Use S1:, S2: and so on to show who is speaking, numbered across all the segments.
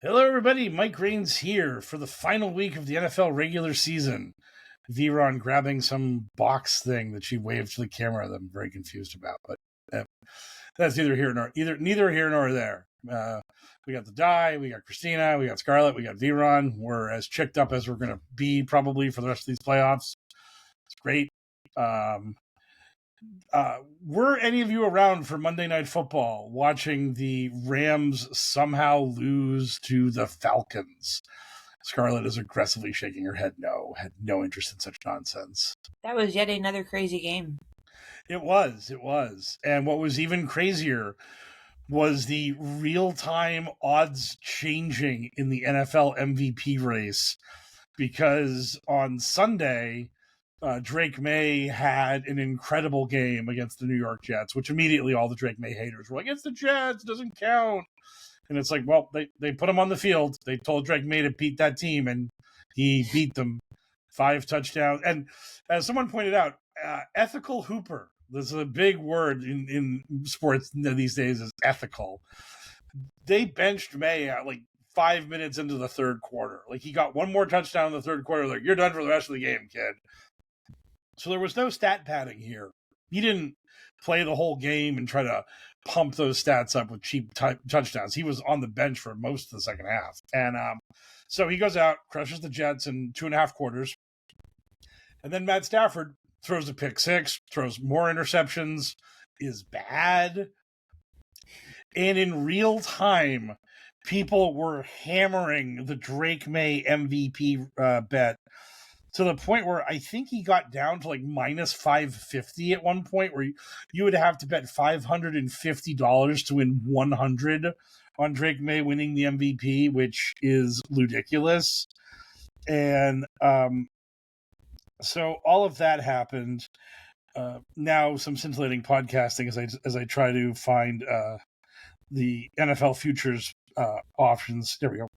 S1: Hello, everybody. Mike Raines here for the final week of the NFL regular season. Veron grabbing some box thing that she waved to the camera that I'm very confused about, but that's neither here nor there. We got the die, we got Christina, we got Scarlett, we got Veron. We're as chicked up as we're going to be probably for the rest of these playoffs. It's great. Were any of you around for Monday Night Football watching the Rams somehow lose to the Falcons? Scarlett is aggressively shaking her head no, had no interest in such nonsense.
S2: That was yet another crazy game.
S1: It was. And what was even crazier was the real-time odds changing in the NFL MVP race, because on Sunday, Drake May had an incredible game against the New York Jets, which immediately all the Drake May haters were like, it's the Jets, doesn't count. And it's like, well, they put him on the field. They told Drake May to beat that team, and he beat them. 5 touchdowns. And as someone pointed out, ethical hooper. This is a big word in sports these days, is ethical. They benched May at like 5 minutes into the third quarter. Like, he got one more touchdown in the third quarter. Like, you're done for the rest of the game, kid. So there was no stat padding here. He didn't play the whole game and try to pump those stats up with cheap touchdowns. He was on the bench for most of the second half. And so he goes out, crushes the Jets in 2.5 quarters. And then Matt Stafford throws a pick six, throws more interceptions, is bad. And in real time, people were hammering the Drake May MVP bet to the point where I think he got down to like minus 550 at one point, where you would have to bet $550 to win 100 on Drake May winning the MVP, which is ridiculous. And so all of that happened. Now some scintillating podcasting as I try to find the NFL futures options. There we go.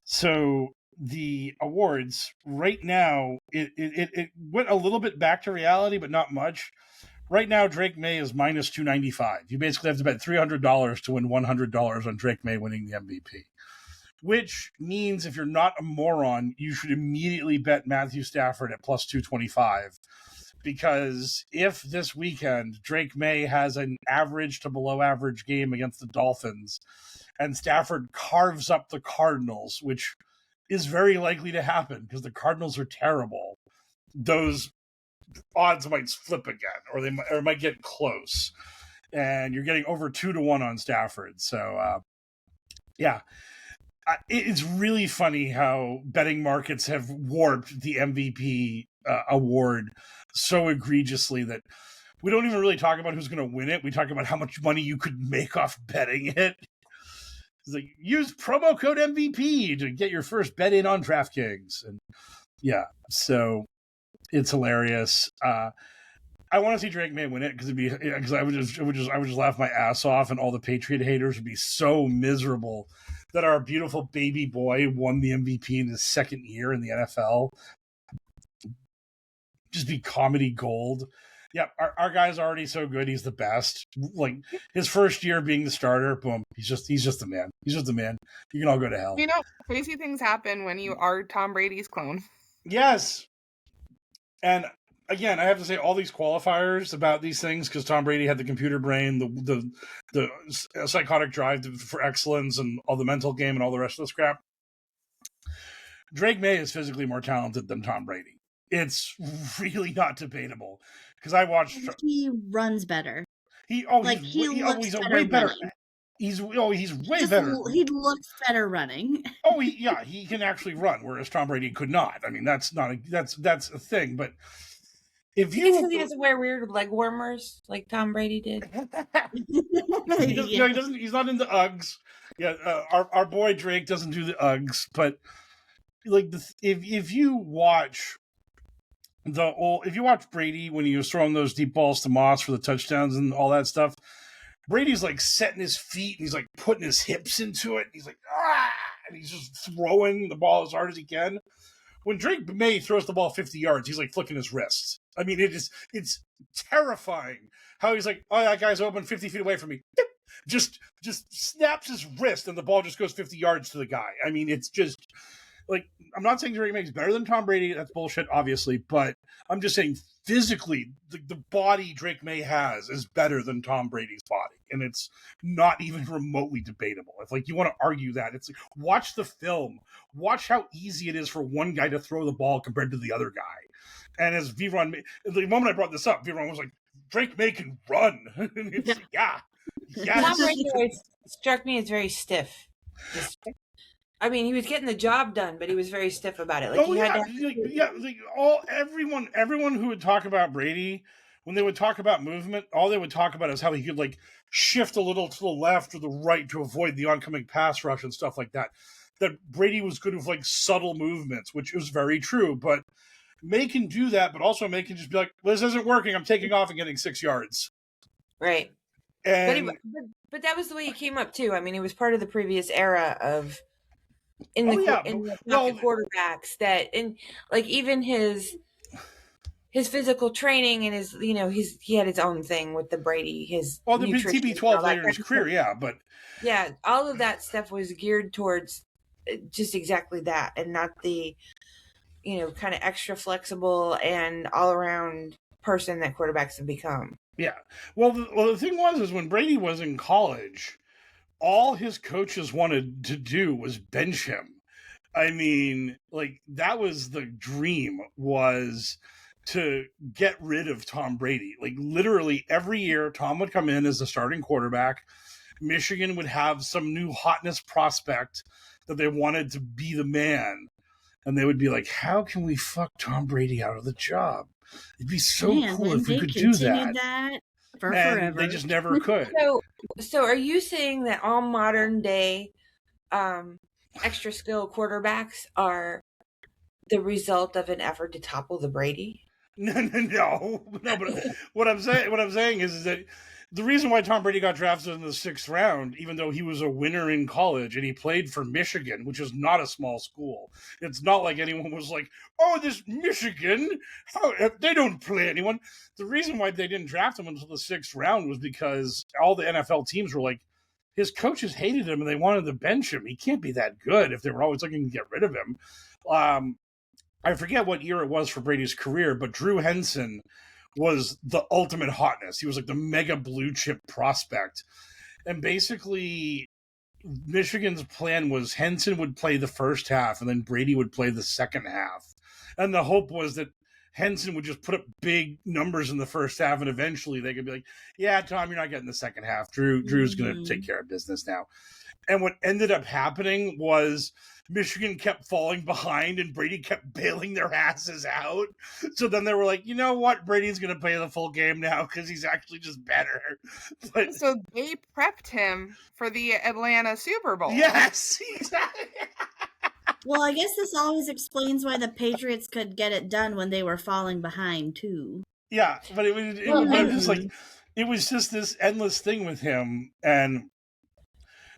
S1: So the awards right now, it went a little bit back to reality, but not much. Right now, Drake May is minus 295. You basically have to bet $300 to win $100 on Drake May winning the MVP, which means if you're not a moron, you should immediately bet Matthew Stafford at plus 225. Because if this weekend Drake May has an average to below average game against the Dolphins and Stafford carves up the Cardinals, which is very likely to happen because the Cardinals are terrible, those odds might flip again, or they might get close, and you're getting over 2-1 on Stafford. So yeah, it's really funny how betting markets have warped the MVP award so egregiously that we don't even really talk about who's going to win it. We talk about how much money you could make off betting it. It's like, use promo code MVP to get your first bet in on DraftKings. And yeah, so it's hilarious. I want to see Drake May win it because I would just laugh my ass off, and all the Patriot haters would be so miserable that our beautiful baby boy won the MVP in his second year in the NFL. Just be comedy gold. Yeah, our guy's already so good. He's the best. Like, his first year being the starter, boom. He's just the man. He's just the man. You can all go to hell.
S3: You know, crazy things happen when you are Tom Brady's clone.
S1: Yes. And again, I have to say all these qualifiers about these things, because Tom Brady had the computer brain, the psychotic drive for excellence, and all the mental game and all the rest of the scrap. Drake May is physically more talented than Tom Brady. It's really not debatable, because I watched.
S4: He runs better.
S1: He's way better. He's way better.
S4: He looks better running.
S1: He can actually run, whereas Tom Brady could not. I mean, that's a thing. But if you,
S2: because he doesn't wear weird leg warmers like Tom Brady did.
S1: He doesn't. He's not into Uggs. Yeah, our boy Drake doesn't do the Uggs. But like, if you watch Brady when he was throwing those deep balls to Moss for the touchdowns and all that stuff, Brady's like setting his feet and he's like putting his hips into it. And he's like, and he's just throwing the ball as hard as he can. When Drake May throws the ball 50 yards, he's like flicking his wrists. I mean, it's terrifying how he's like, oh, that guy's open 50 feet away from me. just snaps his wrist and the ball just goes 50 yards to the guy. I mean, it's just like, I'm not saying Drake May's better than Tom Brady. That's bullshit, obviously. But I'm just saying physically, the body Drake May has is better than Tom Brady's body. And it's not even remotely debatable. If like you want to argue that, it's like, watch the film. Watch how easy it is for one guy to throw the ball compared to the other guy. And as V-Ron, the moment I brought this up, V-Ron was like, Drake May can run. Yeah.
S2: Tom Brady always struck me as very stiff. I mean, he was getting the job done, but he was very stiff about it. Like
S1: everyone who would talk about Brady, when they would talk about movement, all they would talk about is how he could like shift a little to the left or the right to avoid the oncoming pass rush and stuff like that. That Brady was good with like subtle movements, which is very true. But May can do that, but also May can just be like, well, "This isn't working. I'm taking off and getting 6 yards."
S2: Right.
S1: And
S2: but that was the way he came up too. I mean, it was part of the previous era of in the quarterbacks that, and like even his physical training and his, he had his own thing with the Brady, his
S1: the TB12 later in his career, but
S2: all of that stuff was geared towards just exactly that, and not the kind of extra flexible and all around person that quarterbacks have become.
S1: Yeah. Well, the thing was when Brady was in college, all his coaches wanted to do was bench him. I mean, like, that was the dream, was to get rid of Tom Brady. Like, literally every year, Tom would come in as the starting quarterback. Michigan would have some new hotness prospect that they wanted to be the man. And they would be like, how can we fuck Tom Brady out of the job? It'd be so cool if we could do that.
S4: For
S1: and
S4: forever.
S1: They just never could.
S2: So are you saying that all modern day extra skill quarterbacks are the result of an effort to topple the Brady?
S1: No. But what I'm saying is that the reason why Tom Brady got drafted in the 6th round, even though he was a winner in college and he played for Michigan, which is not a small school. It's not like anyone was like, oh, this Michigan, they don't play anyone. The reason why they didn't draft him until the 6th round was because all the NFL teams were like, his coaches hated him and they wanted to bench him. He can't be that good if they were always looking to get rid of him. I forget what year it was for Brady's career, but Drew Henson was the ultimate hotness. He was like the mega blue chip prospect. And basically, Michigan's plan was Henson would play the first half and then Brady would play the second half. And the hope was that Henson would just put up big numbers in the first half and eventually they could be like, yeah, Tom, you're not getting the second half. Drew's going to take care of business now. And what ended up happening was Michigan kept falling behind and Brady kept bailing their asses out. So then they were like, you know what? Brady's going to play the full game now because he's actually just better. But
S3: so they prepped him for the Atlanta Super Bowl.
S1: Yes, exactly.
S4: Well, I guess this always explains why the Patriots could get it done when they were falling behind, too.
S1: Yeah, but it was just this endless thing with him. And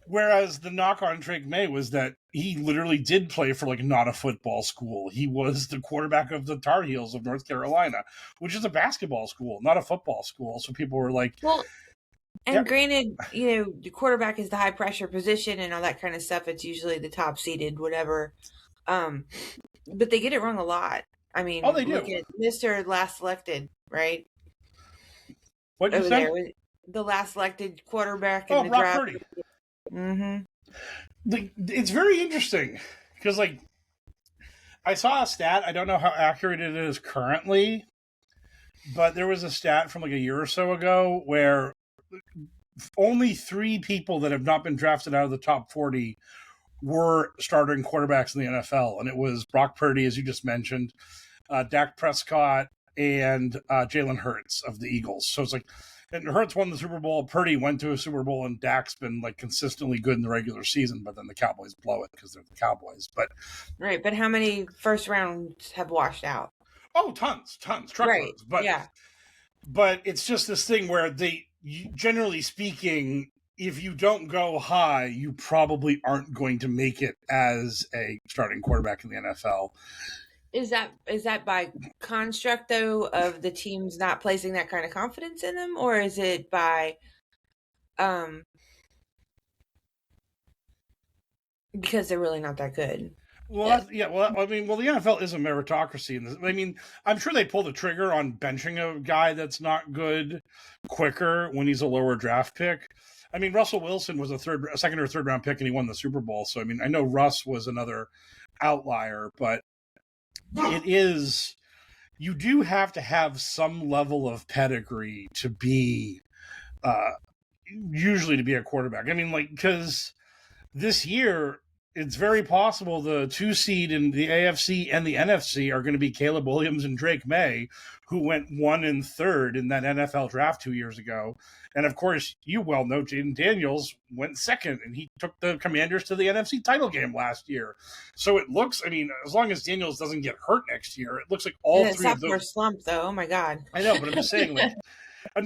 S1: whereas the knock on Drake May was that he literally did play for like not a football school. He was the quarterback of the Tar Heels of North Carolina, which is a basketball school, not a football school. So people were like,
S2: well, and granted, the quarterback is the high pressure position and all that kind of stuff. It's usually the top seeded, whatever. But they get it wrong a lot. I mean,
S1: they do.
S2: Look at Mr. Last Selected, right?
S1: What you say?
S2: The last selected quarterback in the
S1: Brock
S2: draft.
S1: Purdy.
S2: Mm-hmm.
S1: It's very interesting because, like, I saw a stat. I don't know how accurate it is currently, but there was a stat from like a year or so ago where only 3 people that have not been drafted out of the top 40 were starting quarterbacks in the NFL, and it was Brock Purdy, as you just mentioned, Dak Prescott, and Jalen Hurts of the Eagles. So it's like, and Hurts won the Super Bowl, Purdy went to a Super Bowl, and Dak's been like consistently good in the regular season, but then the Cowboys blow it because they're the Cowboys. But
S2: right, but how many first rounds have washed out?
S1: Oh, tons, truckloads.
S2: Right.
S1: But
S2: yeah,
S1: but it's just this thing where generally speaking, if you don't go high, you probably aren't going to make it as a starting quarterback in the NFL.
S2: Is that by construct, though, of the teams not placing that kind of confidence in them? Or is it by because they're really not that good.
S1: Well, the NFL is a meritocracy. I'm sure they pull the trigger on benching a guy that's not good quicker when he's a lower draft pick. I mean, Russell Wilson was a second or third round pick, and he won the Super Bowl. So, I mean, I know Russ was another outlier, but you do have to have some level of pedigree to be, usually to be a quarterback. I mean, because this year, it's very possible the 2 seed in the AFC and the NFC are going to be Caleb Williams and Drake May, who went 1 and 3rd in that NFL draft 2 years ago. And of course, you well know Jaden Daniels went 2nd, and he took the Commanders to the NFC title game last year. So it looks, as long as Daniels doesn't get hurt next year, it looks like all three of those.
S2: Slump, though. Oh my God.
S1: I know, but I'm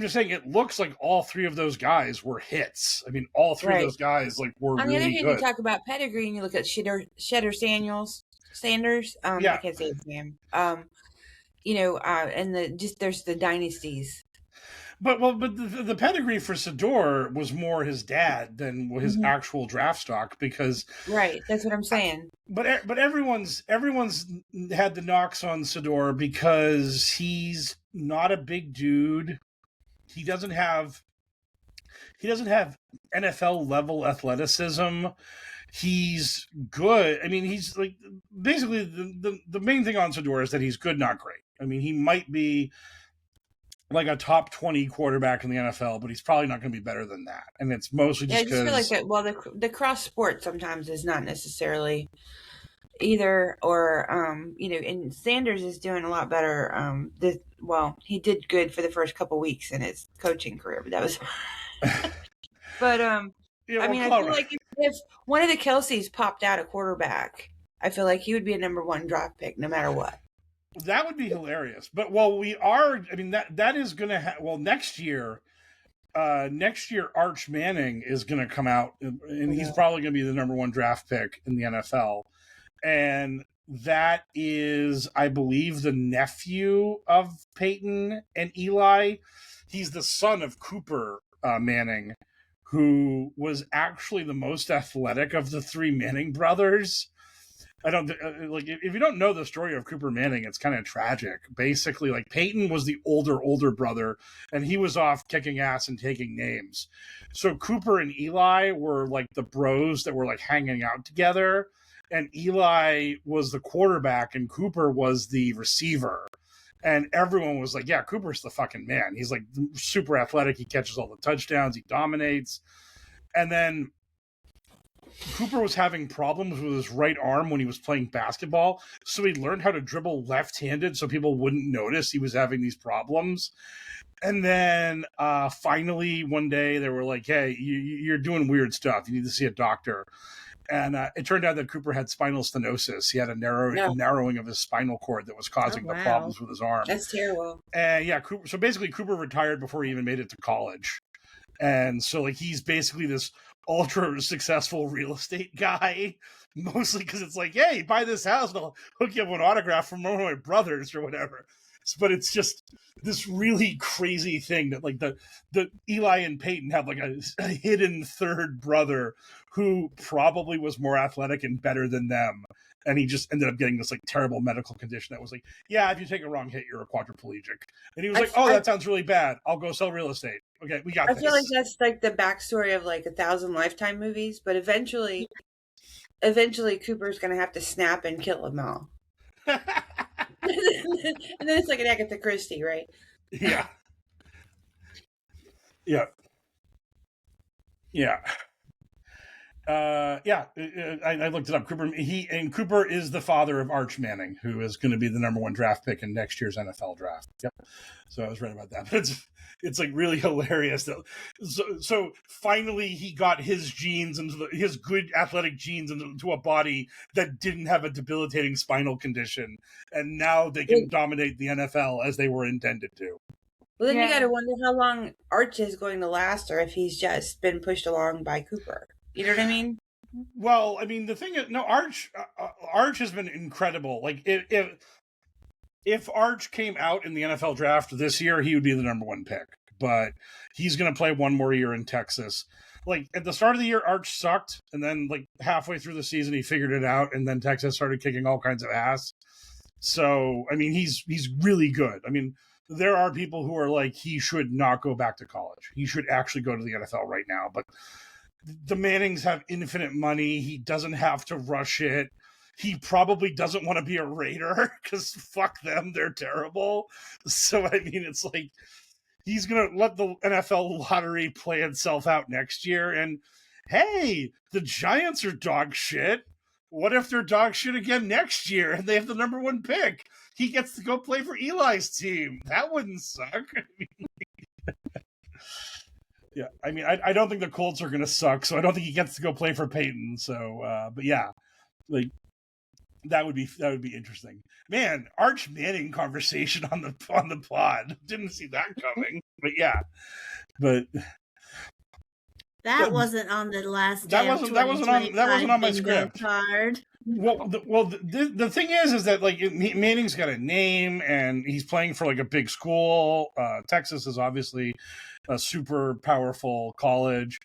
S1: just saying, it looks like all 3 of those guys were hits. I mean, all 3 of those guys were really good. On the other hand,
S2: you talk about pedigree and you look at Shedder Sanders. I can't say his name. And there's the dynasties.
S1: But the pedigree for Sador was more his dad than his actual draft stock, because
S2: right, that's what I'm saying.
S1: But everyone's had the knocks on Sador because he's not a big dude. He doesn't have NFL level athleticism. He's good. I mean, he's basically the main thing on Sador is that he's good, not great. I mean, he might be like a top 20 quarterback in the NFL, but he's probably not going to be better than that. And it's mostly just because...
S2: I just feel like that, the cross sport sometimes is not necessarily either, or, and Sanders is doing a lot better. He did good for the first couple weeks in his coaching career, but that was... but, I feel like if one of the Kelseys popped out a quarterback, I feel like he would be a number 1 draft pick no matter what.
S1: That would be hilarious. But that is going to next year Arch Manning is going to come out, and he's probably going to be the number 1 draft pick in the NFL. And that is, I believe, the nephew of Peyton and Eli. He's the son of Cooper Manning, who was actually the most athletic of the 3 Manning brothers. If you don't know the story of Cooper Manning, it's kind of tragic. Basically, Peyton was the older brother, and he was off kicking ass and taking names. So Cooper and Eli were the bros that were hanging out together, and Eli was the quarterback and Cooper was the receiver. And everyone was like, yeah, Cooper's the fucking man. He's super athletic. He catches all the touchdowns. He dominates. And then Cooper was having problems with his right arm when he was playing basketball, so he learned how to dribble left-handed so people wouldn't notice he was having these problems. And then finally one day they were like, hey, you're doing weird stuff. You need to see a doctor. And it turned out that Cooper had spinal stenosis. He had a narrowing of his spinal cord that was causing the problems with his arm.
S2: That's terrible.
S1: And Cooper retired before he even made it to college. And so he's basically this ultra successful real estate guy, mostly because it's hey, buy this house and I'll hook you up with an autograph from one of my brothers or whatever. But it's just this really crazy thing that the Eli and Peyton have a hidden 3rd brother who probably was more athletic and better than them, and he just ended up getting this terrible medical condition that was yeah, if you take a wrong hit, you're a quadriplegic. And he was that sounds really bad. I'll go sell real estate. Okay, we got this.
S2: I feel like that's the backstory of 1,000 Lifetime movies, but eventually Cooper's going to have to snap and kill them all. And then it's like an Agatha Christie, right?
S1: Yeah. Yeah. Yeah. I looked it up. Cooper is the father of Arch Manning, who is going to be the number 1 draft pick in next year's NFL draft. Yep. So I was right about that. But it's really hilarious that so finally he got his genes his good athletic genes into a body that didn't have a debilitating spinal condition, and now they can dominate the NFL as they were intended to.
S2: Well, then you got to wonder how long Arch is going to last, or if he's just been pushed along by Cooper. You know what I mean?
S1: Well, the thing is, Arch has been incredible. If Arch came out in the NFL draft this year, he would be the number 1 pick. But he's going to play one more year in Texas. like at the start of the year, Arch sucked, and then like halfway through the season, he figured it out, and then Texas started kicking all kinds of ass. So, I mean, he's really good. I mean, there are people who are like, he should not go back to college. He should actually go to the NFL right now. But the Mannings have infinite money. He doesn't have to rush it. He probably doesn't want to be a Raider because fuck them, they're terrible. So, I mean, it's like he's going to let the NFL lottery play itself out next year. And hey, the Giants are dog shit. What if they're dog shit again next year and they have the number 1 pick? He gets to go play for Eli's team. That wouldn't suck. Yeah, I mean, I don't think the Colts are going to suck, so I don't think he gets to go play for Peyton. So, but yeah, like that would be interesting. Man, Arch Manning conversation on the pod. Didn't see that coming, but yeah, but.
S4: That wasn't on the last.
S1: That wasn't on my script.
S4: Card.
S1: Well, the thing is that like Manning's got a name and he's playing for like a big school. Texas is obviously a super powerful college,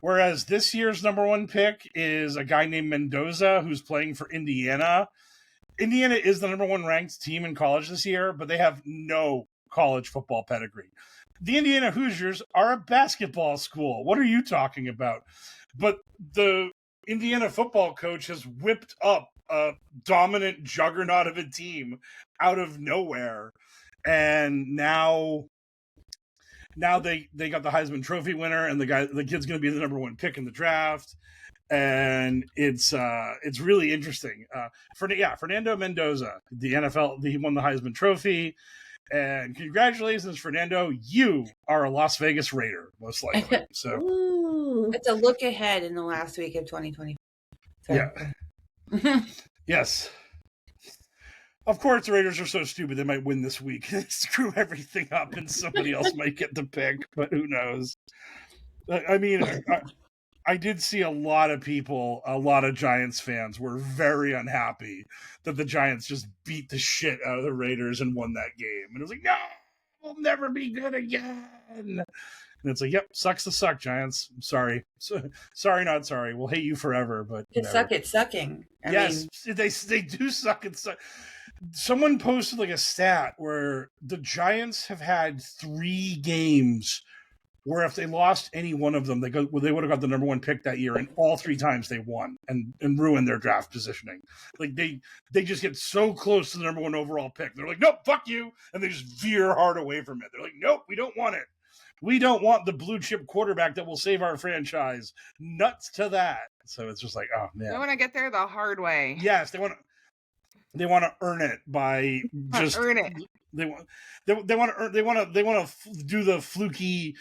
S1: whereas this year's number 1 pick is a guy named Mendoza who's playing for Indiana. Indiana is the number 1 ranked team in college this year, but they have no college football pedigree. The Indiana Hoosiers are a basketball school. What are you talking about? But the Indiana football coach has whipped up a dominant juggernaut of a team out of nowhere. And now they got the Heisman Trophy winner, and the kid's going to be the number 1 pick in the draft. And it's really interesting. Fernando Mendoza, the NFL, he won the Heisman Trophy. And congratulations, Fernando. You are a Las Vegas Raider, most likely. So
S2: it's a look ahead in the last week of 2020.
S1: Yeah. Yes. Of course, the Raiders are so stupid they might win this week and screw everything up, and somebody else might get the pick. But who knows? I mean, I did see a lot of people, a lot of Giants fans were very unhappy that the Giants just beat the shit out of the Raiders and won that game. And it was like, no, we'll never be good again. And it's like, yep, sucks to suck, Giants. I'm sorry. Sorry, not sorry. We'll hate you forever, but
S2: suck at sucking. I mean,
S1: they do suck at suck. Someone posted like a stat where the Giants have had 3 games where if they lost any one of them, they would have got the number 1 pick that year, and all 3 times they won and ruined their draft positioning. Like they just get so close to the number 1 overall pick. They're like, nope, fuck you, and they just veer hard away from it. They're like, nope, we don't want it. We don't want the blue chip quarterback that will save our franchise. Nuts to that. So it's just like, oh man,
S3: they want to get there the hard way.
S1: Yes, they want to earn it by just
S3: earn it.
S1: They want to do the fluky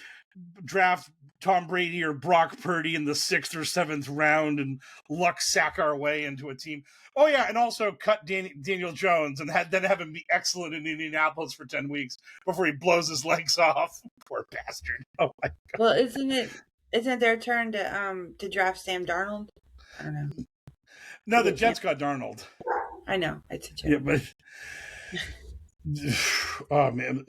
S1: draft Tom Brady or Brock Purdy in the 6th or 7th round and luck sack our way into a team. Oh yeah, and also cut Daniel Jones and then have him be excellent in Indianapolis for 10 weeks before he blows his legs off. Poor bastard. Oh my god.
S2: Well, isn't their turn to draft Sam Darnold? I don't know.
S1: No, the Jets got Darnold.
S2: I know, it's a joke.
S1: Yeah, but oh man,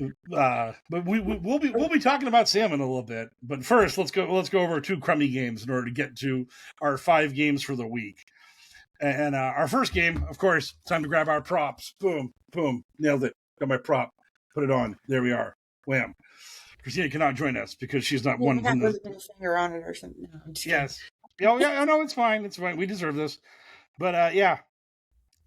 S1: but we'll be talking about Sam in a little bit. But first, let's go over 2 crummy games in order to get to our 5 games for the week. And our first game, of course, time to grab our props. Boom, boom, nailed it. Got my prop. Put it on. There we are. Wham. Christia cannot join us because she's not one from the.
S2: Put a finger on it or something. No, I'm just
S1: yes. Oh yeah. No, it's fine. It's fine. We deserve this. But yeah,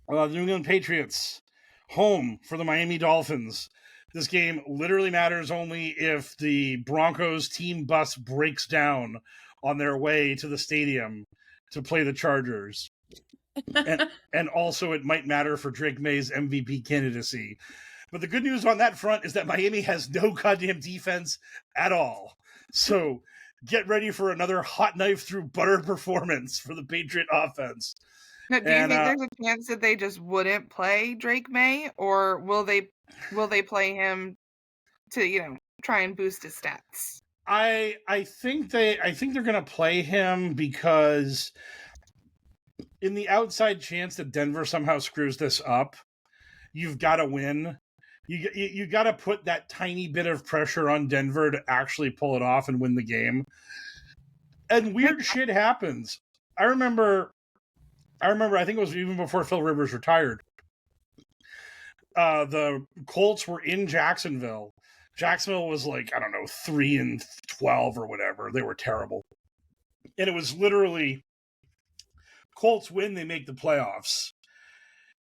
S1: the New England Patriots home for the Miami Dolphins. This game literally matters only if the Broncos team bus breaks down on their way to the stadium to play the Chargers. and also it might matter for Drake May's MVP candidacy. But the good news on that front is that Miami has no goddamn defense at all. So get ready for another hot knife through butter performance for the Patriot offense.
S3: Now, do you think there's a chance that they just wouldn't play Drake May, or will they play him to try and boost his stats?
S1: I think they're going to play him because in the outside chance that Denver somehow screws this up, you've got to win. You got to put that tiny bit of pressure on Denver to actually pull it off and win the game. And weird shit happens. I remember, I think it was even before Phil Rivers retired. The Colts were in Jacksonville. Jacksonville was like, I don't know, 3-12 or whatever. They were terrible. And it was literally Colts win, they make the playoffs.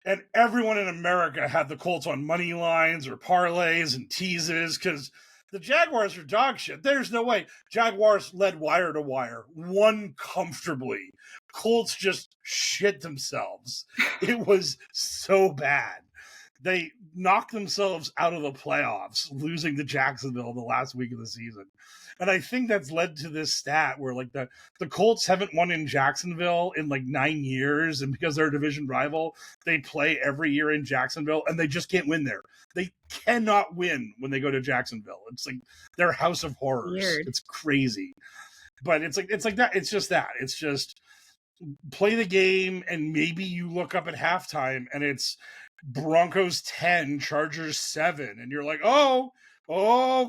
S1: And everyone in America had the Colts on money lines or parlays and teases because the Jaguars are dog shit. There's no way. Jaguars led wire to wire, won comfortably. Colts just shit themselves. It was so bad. They knocked themselves out of the playoffs, losing to Jacksonville the last week of the season. And I think that's led to this stat where like the Colts haven't won in Jacksonville in like 9 years. And because they're a division rival, they play every year in Jacksonville and they just can't win there. They cannot win when they go to Jacksonville. It's like their house of horrors. Weird. It's crazy. But it's like that. It's just that. It's just play the game and maybe you look up at halftime and it's Broncos 10, Chargers 7. And you're like, oh,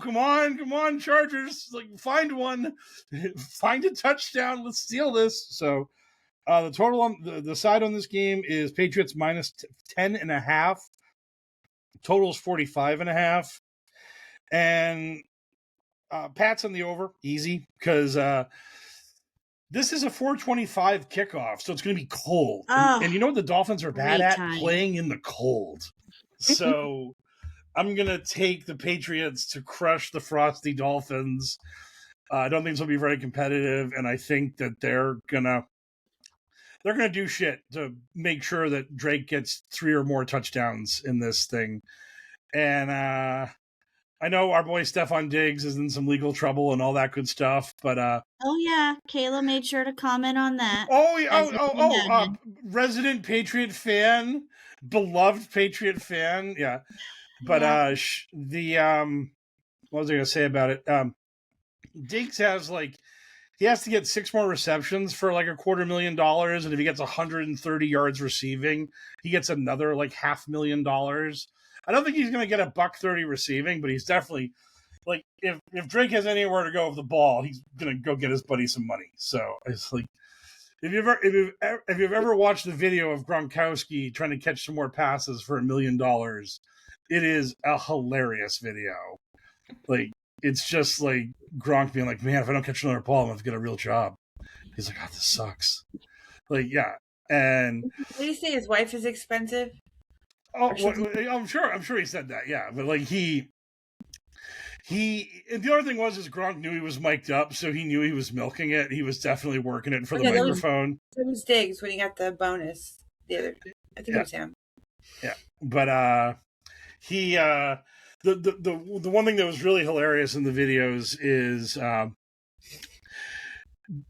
S1: come on, Chargers. Like, find one. Find a touchdown. Let's steal this. So the total on the side on this game is Patriots minus 10.5. Total is 45.5. And Pat's on the over. Easy. Because this is a 4:25 kickoff, so it's going to be cold. And you know what the Dolphins are bad at? Playing in the cold. So I'm going to take the Patriots to crush the frosty Dolphins. I don't think this will be very competitive, and I think that they're going to do shit to make sure that Drake gets 3 or more touchdowns in this thing. And I know our boy Stephon Diggs is in some legal trouble and all that good stuff, but
S4: oh yeah, Kayla made sure to comment on that.
S1: Resident Patriot fan, beloved Patriot fan, yeah. But what was I going to say about it? Diggs has he has to get 6 more receptions for like $250,000, and if he gets 130 yards receiving, he gets another like $500,000. I don't think he's going to get $130 receiving, but he's definitely like if Drake has anywhere to go with the ball, he's going to go get his buddy some money. So it's like if you've ever watched the video of Gronkowski trying to catch some more passes for $1 million, it is a hilarious video. Like it's just like Gronk being like, "Man, if I don't catch another ball, I'm going to get a real job." He's like, "Oh, this sucks." Like, yeah, and
S2: did he say his wife is expensive?
S1: Oh, I'm sure he said that, yeah. But like he, and the other thing is Gronk knew he was mic'd up, so he knew he was milking it. He was definitely working it for the microphone.
S2: That was Diggs when he got the bonus the other day. I think it was him.
S1: Yeah, but he, the one thing that was really hilarious in the videos is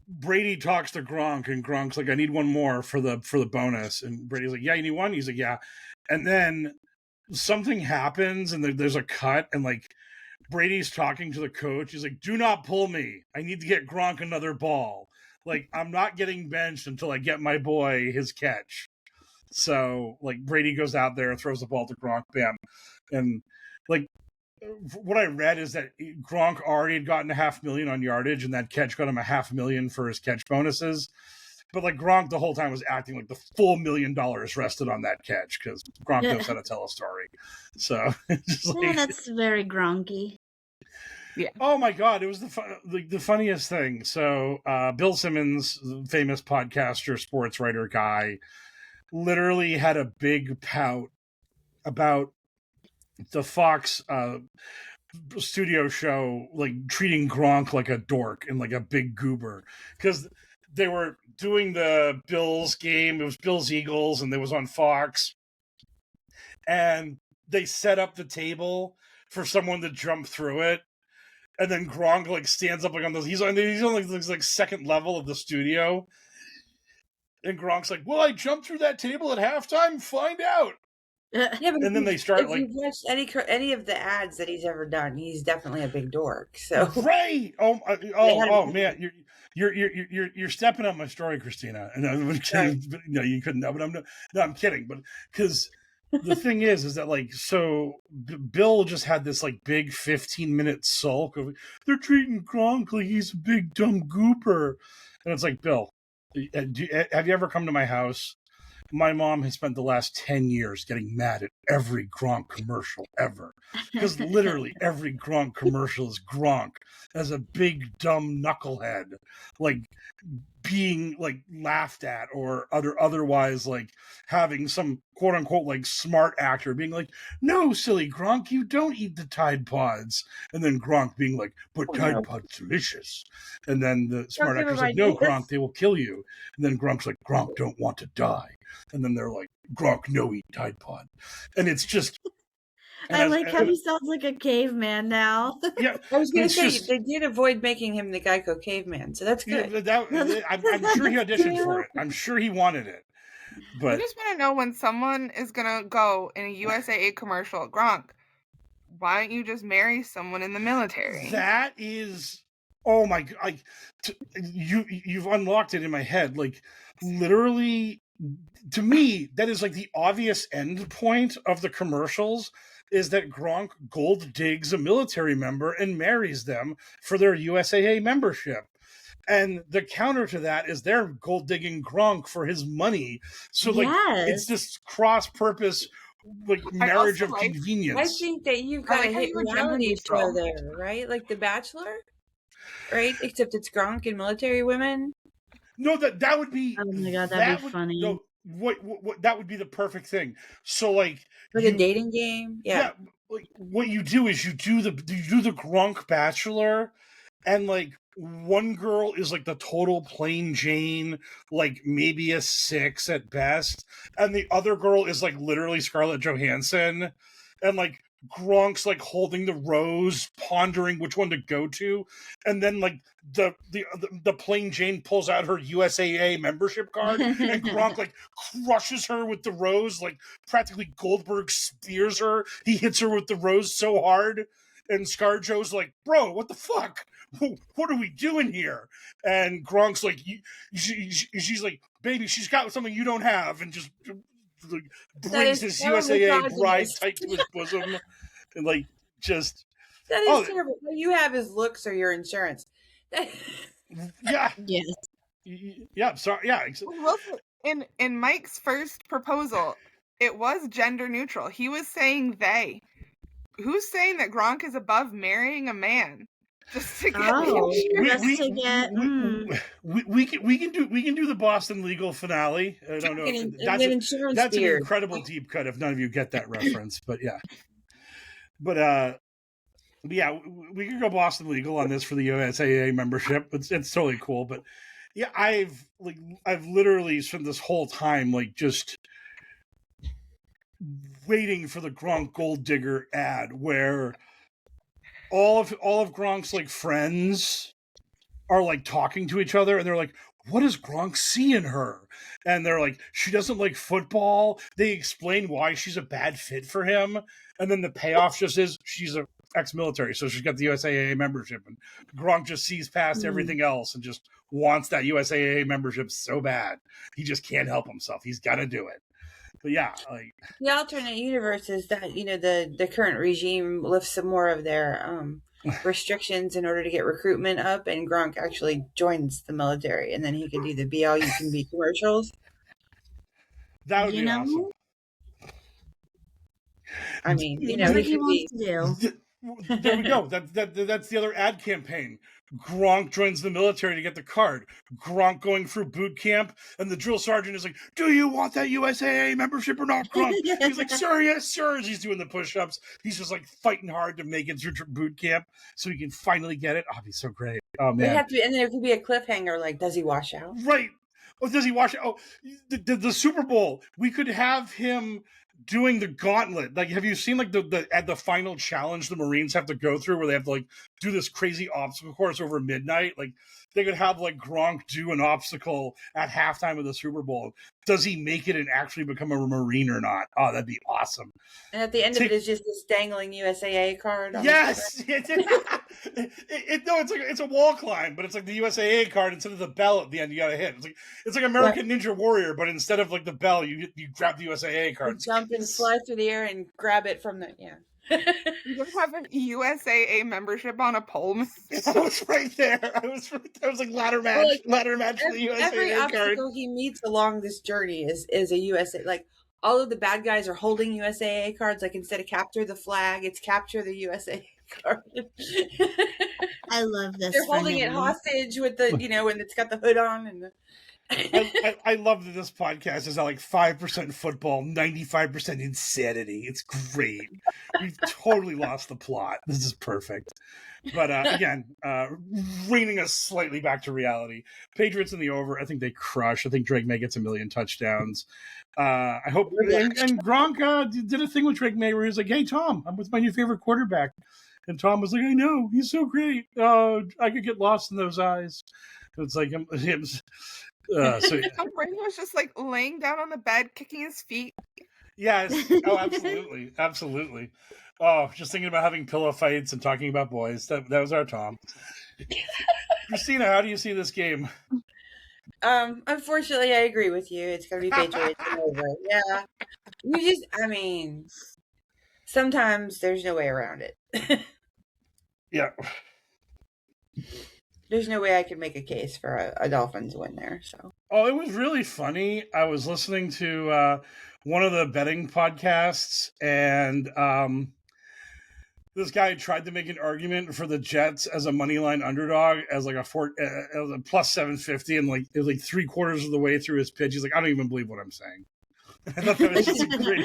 S1: Brady talks to Gronk, and Gronk's like, "I need one more for the bonus," and Brady's like, "Yeah, you need one." He's like, "Yeah." And then something happens and there's a cut and like Brady's talking to the coach. He's like, "Do not pull me. I need to get Gronk another ball. Like, I'm not getting benched until I get my boy his catch." So like Brady goes out there and throws the ball to Gronk, bam. And like what I read is that Gronk already had gotten $500,000 on yardage and that catch got him $500,000 for his catch bonuses. But like Gronk the whole time was acting like the full $1 million rested on that catch because Gronk knows how to tell a story. So
S4: that's very Gronky.
S3: Yeah.
S1: Oh my God, it was the funniest thing. So Bill Simmons, famous podcaster, sports writer guy, literally had a big pout about the Fox studio show like treating Gronk like a dork and like a big goober because they were doing the Bills game. It was Bills Eagles, and it was on Fox. And they set up the table for someone to jump through it, and then Gronk like stands up like on those. He's on like second level of the studio, and Gronk's like, "Will I jump through that table at halftime? Find out."
S2: Yeah,
S1: and then they start
S2: if
S1: like
S2: you've watched any of the ads that he's ever done, he's definitely a big dork. So
S1: right. Man, you're stepping on my story, Christina. And I'm kidding. No, you couldn't know, but I'm kidding. But because the thing is that like, so Bill just had this like big 15-minute sulk of they're treating Gronk like he's a big dumb gooper, and it's like, Bill, have you ever come to my house? My mom has spent the last 10 years getting mad at every Gronk commercial ever, because literally every Gronk commercial is Gronk as a big dumb knucklehead, like being like laughed at or otherwise like having some quote unquote like smart actor being like, no, silly Gronk, you don't eat the Tide Pods, and then Gronk being like, but Tide Pods delicious, and then the smart actor's like, no, Gronk, they will kill you, and then Gronk's like, Gronk don't want to die, and then they're like, Gronk, no eat Tide Pod, and it's just.
S4: I like how he sounds like a caveman now.
S1: Yeah,
S2: I was going to say they did avoid making him the Geico caveman, so that's good.
S1: Yeah, I'm sure he auditioned for it. I'm sure he wanted it. But
S3: I just want to know, when someone is gonna go in a USAA commercial, Gronk, why don't you just marry someone in the military?
S1: That is, oh my god! Like, you've unlocked it in my head. Like, literally, to me, that is like the obvious end point of the commercials. Is that Gronk gold digs a military member and marries them for their USAA membership. And the counter to that is they're gold digging Gronk for his money. So like it's this cross purpose like marriage of convenience.
S2: I think that you've got a hit reality show there, right? Like The Bachelor, right? Except it's Gronk and military women.
S1: No, that would be.
S4: Oh my god, that'd be funny.
S1: No, what that would be the perfect thing. So like
S2: a dating game, yeah.
S1: Like what you do is you do the Gronk Bachelor, and like one girl is like the total plain Jane, like maybe a 6 at best, and the other girl is like literally Scarlett Johansson, and like Gronk's like holding the rose, pondering which one to go to, and then like the plain Jane pulls out her USAA membership card, and Gronk like crushes her with the rose, like practically Goldberg spears her. He hits her with the rose so hard, and ScarJo's like, "Bro, what the fuck? What are we doing here?" And Gronk's like, she's like, "Baby, she's got something you don't have," and just brings his USAA bride tight to his bosom, and like just.
S2: That is terrible. What you have is looks or your insurance.
S1: Yeah.
S4: Yes.
S1: Yeah. Sorry. Yeah.
S3: In Mike's first proposal, it was gender neutral. He was saying they. Who's saying that Gronk is above marrying a man? Just to get
S1: we can do the Boston Legal finale. I don't know. That's an incredible deep cut. If none of you get that reference, but yeah, yeah, we could go Boston Legal on this for the USAA membership. It's totally cool. But yeah, I've literally spent this whole time like just waiting for the Gronk Gold Digger ad where all of Gronk's like friends are like talking to each other, and they're like, what does Gronk see in her? And they're like, she doesn't like football. They explain why she's a bad fit for him, and then the payoff just is she's a ex-military, so she's got the USAA membership, and Gronk just sees past everything else and just wants that USAA membership so bad. He just can't help himself. He's got to do it. But yeah, like
S2: the alternate universe is that the current regime lifts some more of their restrictions in order to get recruitment up, and Gronk actually joins the military, and then he can do the Be All You Can Be commercials.
S1: That would be awesome.
S2: I mean,
S4: what he wants to do.
S1: There we go. That's the other ad campaign. Gronk joins the military to get the card. Gronk going through boot camp, and the drill sergeant is like, "Do you want that USAA membership or not, Gronk?" He's like, "Sir, yes, sir." As he's doing the push-ups, he's just like fighting hard to make it through boot camp so he can finally get it. Oh, it'd be so great. Oh man!
S2: And then there could be a cliffhanger like, "Does he wash out?"
S1: Right? Oh, does he wash out? Oh, the Super Bowl. We could have him doing the gauntlet. Like, have you seen like the final challenge the Marines have to go through where they have to like do this crazy obstacle course over midnight. Like they could have like Gronk do an obstacle at halftime of the Super Bowl. Does he make it and actually become a Marine or not? Oh, that'd be awesome.
S2: And at the end of it is just this dangling USAA card.
S1: Yes. It's a wall climb, but it's like the USAA card instead of the bell at the end. You got to hit. It's like American Ninja Warrior, but instead of like the bell, you grab the USAA card.
S2: You jump and fly through the air and grab it from the
S3: You just have a USAA membership on a pole.
S1: I was right there. I was like ladder match for the USAA
S2: every
S1: card.
S2: obstacle he meets along this journey is a USA. Like all of the bad guys are holding USAA cards. Like instead of capture the flag, it's capture the USAA card.
S4: I love this.
S2: They're holding it hostage with the when it's got the hood on and.
S1: I love that this podcast is like 5% football, 95% insanity. It's great. We've totally lost the plot. This is perfect. But again, reining us slightly back to reality. Patriots in the over. I think they crush. I think Drake May gets 1 million touchdowns. I hope. And Gronk did a thing with Drake May where he was like, "Hey Tom, I'm with my new favorite quarterback," and Tom was like, "I know, he's so great. I could get lost in those eyes." It's like him.
S3: Tom Brady was just like laying down on the bed, kicking his feet.
S1: Yes. Oh, absolutely. Oh, just thinking about having pillow fights and talking about boys. That was our Tom. Christina, how do you see this game?
S2: Unfortunately, I agree with you. It's going to be Patriots over. Yeah. Sometimes there's no way around it.
S1: Yeah.
S2: There's no way I could make a case for a Dolphins win there. So.
S1: Oh, it was really funny. I was listening to one of the betting podcasts, and this guy tried to make an argument for the Jets as a money line underdog as like as a plus 750, and like it was like 3/4 of the way through his pitch, he's like, "I don't even believe what I'm saying." I thought that was just great.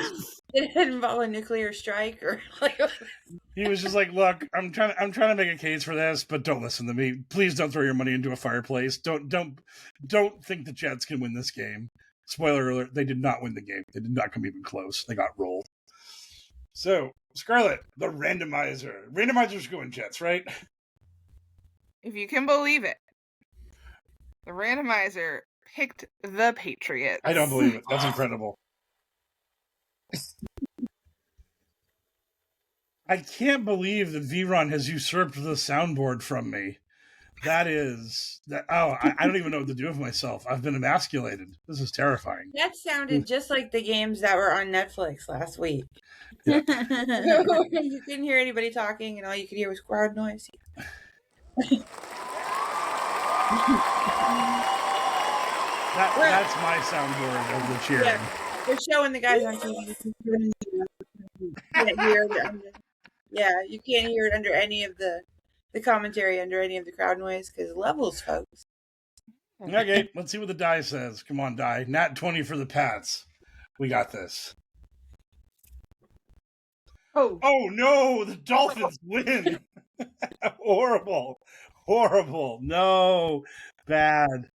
S2: Did it involve a nuclear strike or like?
S1: He was just like, "Look, I'm trying to make a case for this, but don't listen to me. Please don't throw your money into a fireplace. Don't think the Jets can win this game." Spoiler alert: they did not win the game. They did not come even close. They got rolled. So, Scarlett, the randomizer. Randomizer's going Jets, right?
S3: If you can believe it, the randomizer picked the Patriots.
S1: I don't believe it. That's incredible. I can't believe that V-Run has usurped the soundboard from me. I don't even know what to do with myself. I've been emasculated. This is terrifying.
S2: That sounded just like the games that were on Netflix last week.
S1: Yeah.
S2: You couldn't hear anybody talking, and all you could hear was crowd noise.
S1: That's my soundboard of the cheering.
S2: Yeah, they're showing the guys on TV. You can't hear it under any of the commentary, under any of the crowd noise, because levels, folks.
S1: Okay, let's see what the die says. Come on, die. Nat 20 for the Pats. We got this. Oh no, the Dolphins win. Horrible. No, bad.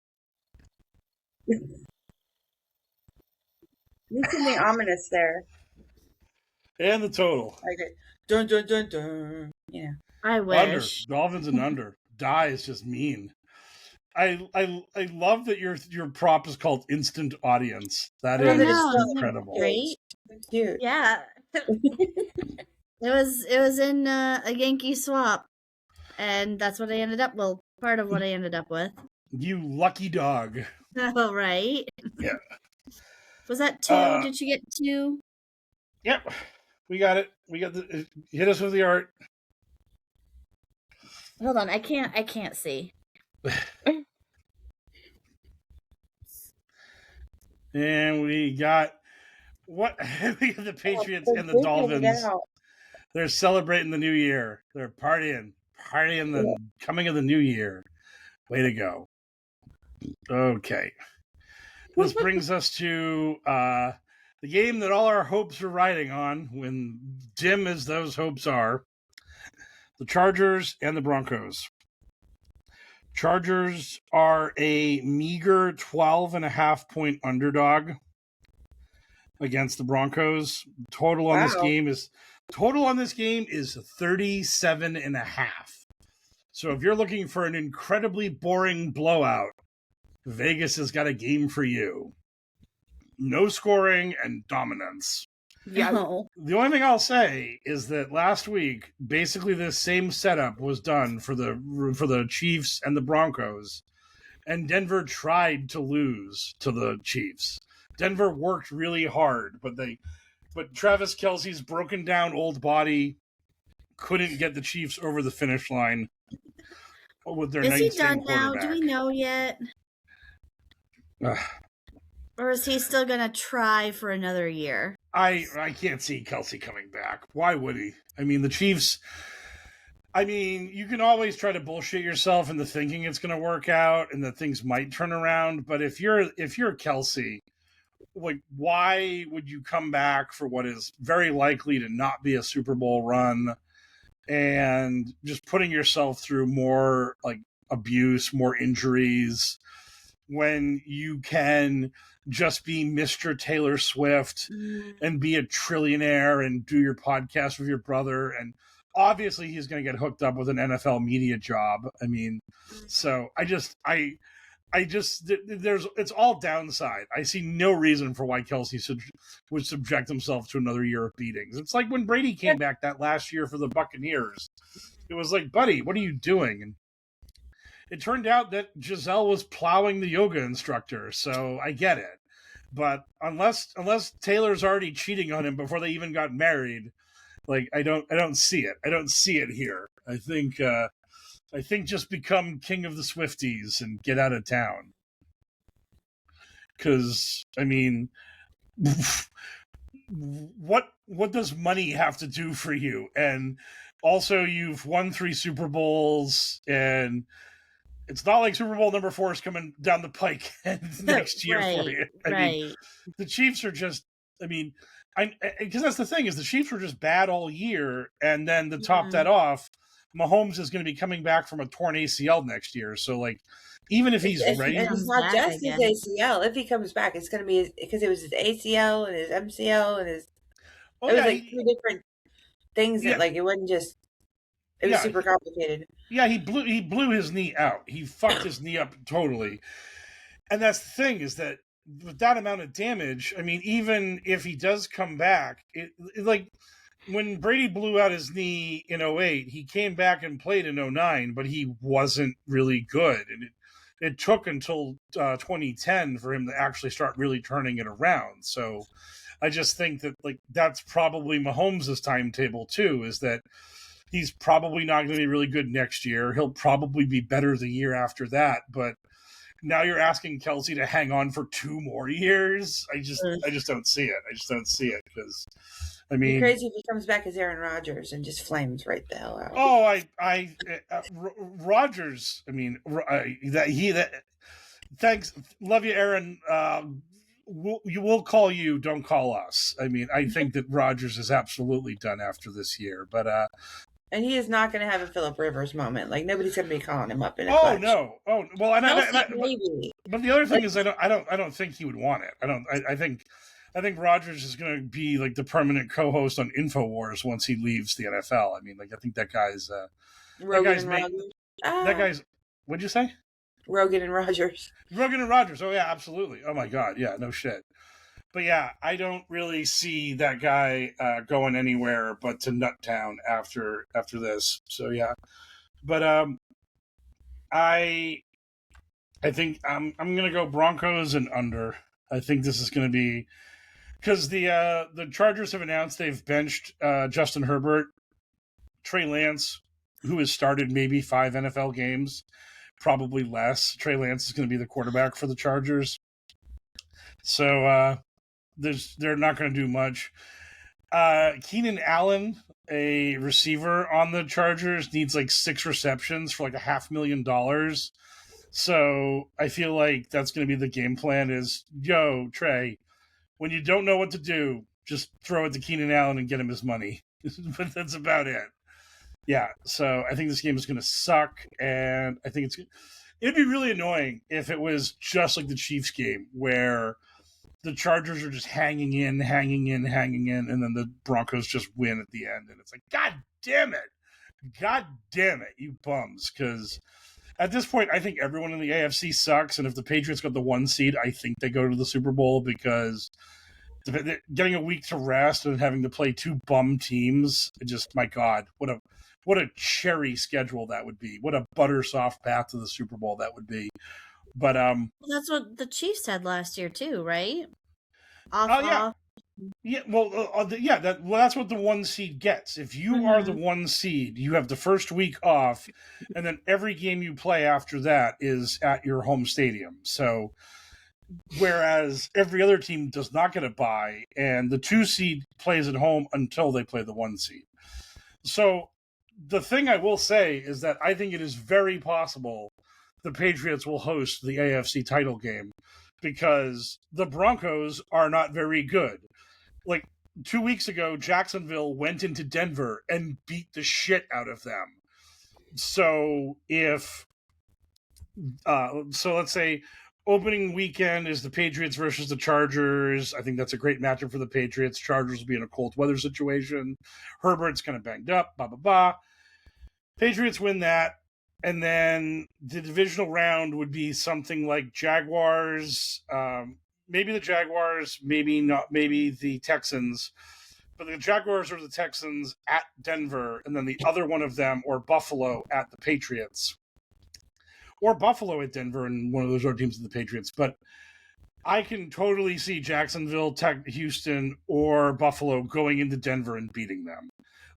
S2: There's something ominous there.
S1: And the total.
S2: Okay. Dun dun dun dun. Yeah.
S4: I wish.
S1: Under. Dolphins and under. Die is just mean. I love that your prop is called instant audience. That is incredible.
S4: Great.
S2: Cute.
S4: Yeah. It was in a Yankee swap, and that's what I ended up. Well, part of what I ended up with.
S1: You lucky dog.
S4: Oh, right.
S1: Yeah.
S4: Was that 2? Did you get 2?
S1: Yep. We got it. We got the hit us with the art.
S4: Hold on, I can't see.
S1: And we got we got the Patriots and the Dolphins. They're celebrating the new year. They're partying the coming of the new year. Way to go. Okay. This brings us to the game that all our hopes are riding on, when dim as those hopes are. The Chargers and the Broncos. Chargers are a meager 12.5-point underdog against the Broncos. Total on this game is 37.5. So if you're looking for an incredibly boring blowout, Vegas has got a game for you. No scoring and dominance.
S3: Yeah.
S4: No.
S1: The only thing I'll say is that last week, basically this same setup was done for the Chiefs and the Broncos, and Denver tried to lose to the Chiefs. Denver worked really hard, but Travis Kelce's broken down old body couldn't get the Chiefs over the finish line with their
S4: Is he
S1: 19
S4: done now?
S1: quarterback.
S4: Do we know yet? Or is he still going to try for another year?
S1: I can't see Kelce coming back. Why would he? I mean, the Chiefs... I mean, you can always try to bullshit yourself into thinking it's going to work out and that things might turn around. But if you're Kelce, like, why would you come back for what is very likely to not be a Super Bowl run and just putting yourself through more like abuse, more injuries, when you can just be Mr. Taylor Swift and be a trillionaire and do your podcast with your brother? And obviously he's going to get hooked up with an NFL media job. I mean, so it's all downside. I see no reason for why Kelce would subject himself to another year of beatings. It's like when Brady came back that last year for the Buccaneers. It was like, buddy, what are you doing? And it turned out that Giselle was plowing the yoga instructor, so I get it. But unless Taylor's already cheating on him before they even got married, like I don't see it. I don't see it here. I think just become king of the Swifties and get out of town. Because I mean, what does money have to do for you? And also, you've won 3 Super Bowls, and it's not like Super Bowl number 4 is coming down the pike next year for you. I mean, the Chiefs are just, I mean, because that's the thing, is the Chiefs were just bad all year, and then to top that off, Mahomes is going to be coming back from a torn ACL next year. So, like, even if he's ready,
S2: it's not just his ACL. If he comes back, it's going to be because it was his ACL and his MCL and his. It was like 2 different things that, like, it wasn't just. It was super complicated.
S1: Yeah, he blew his knee out. He fucked his knee up totally. And that's the thing, is that with that amount of damage, I mean, even if he does come back, it like when Brady blew out his knee in 2008, he came back and played in 2009, but he wasn't really good. And it took until 2010 for him to actually start really turning it around. So I just think that, like, that's probably Mahomes' timetable too, is that he's probably not going to be really good next year. He'll probably be better the year after that. But now you're asking Kelce to hang on for 2 more years. I just don't see it. I just don't see it, because, I mean,
S2: it'd be crazy if he comes back as Aaron Rodgers and just flames right the hell out.
S1: Oh, Rodgers. I mean, thanks, love you, Aaron. We'll call you. Don't call us. I mean, I think that Rodgers is absolutely done after this year, but
S2: and he is not going to have a Phillip Rivers moment. Like, nobody's going to be calling him up in a
S1: clutch. No. Oh, well,
S2: maybe.
S1: But the other thing is, I don't think he would want it. I think Rodgers is going to be like the permanent co-host on InfoWars once he leaves the NFL. I mean, like, I think that guy's that guy's. What'd you say?
S2: Rogan and Rodgers.
S1: Oh yeah, absolutely. Oh my God, yeah, no shit. But yeah, I don't really see that guy going anywhere but to Nuttown after this. So yeah, but I think I'm gonna go Broncos and under. I think this is gonna be, because the Chargers have announced they've benched Justin Herbert, Trey Lance, who has started maybe 5 NFL games, probably less. Trey Lance is going to be the quarterback for the Chargers. So they're not going to do much. Keenan Allen, a receiver on the Chargers, needs like 6 receptions for like $500,000. So I feel like that's going to be the game plan, is, yo, Trey, when you don't know what to do, just throw it to Keenan Allen and get him his money. But that's about it. Yeah, so I think this game is going to suck, and I think it'd be really annoying if it was just like the Chiefs game, where the Chargers are just hanging in, and then the Broncos just win at the end, and it's like, God damn it! God damn it, you bums. Because at this point, I think everyone in the AFC sucks. And if the Patriots got the 1 seed, I think they go to the Super Bowl because getting a week to rest and having to play 2 bum teams, just, my God, what a cherry schedule that would be. What a butter soft path to the Super Bowl that would be. But
S4: that's what the Chiefs had last year too, right?
S1: Off. Yeah, that's what the 1 seed gets. If you are the 1 seed, you have the first week off, and then every game you play after that is at your home stadium. So, whereas every other team does not get a bye, and the 2 seed plays at home until they play the 1 seed. So, the thing I will say is that I think it is very possible the Patriots will host the AFC title game because the Broncos are not very good. Like 2 weeks ago, Jacksonville went into Denver and beat the shit out of them. So let's say opening weekend is the Patriots versus the Chargers. I think that's a great matchup for the Patriots. Chargers will be in a cold weather situation. Herbert's kind of banged up, blah, blah, blah. Patriots win that. And then the divisional round would be something like Jaguars, maybe the Jaguars, maybe not, maybe the Texans. But the Jaguars or the Texans at Denver, and then the other one of them, or Buffalo at the Patriots. Or Buffalo at Denver, and one of those other teams at the Patriots. But I can totally see Jacksonville, Houston, or Buffalo going into Denver and beating them.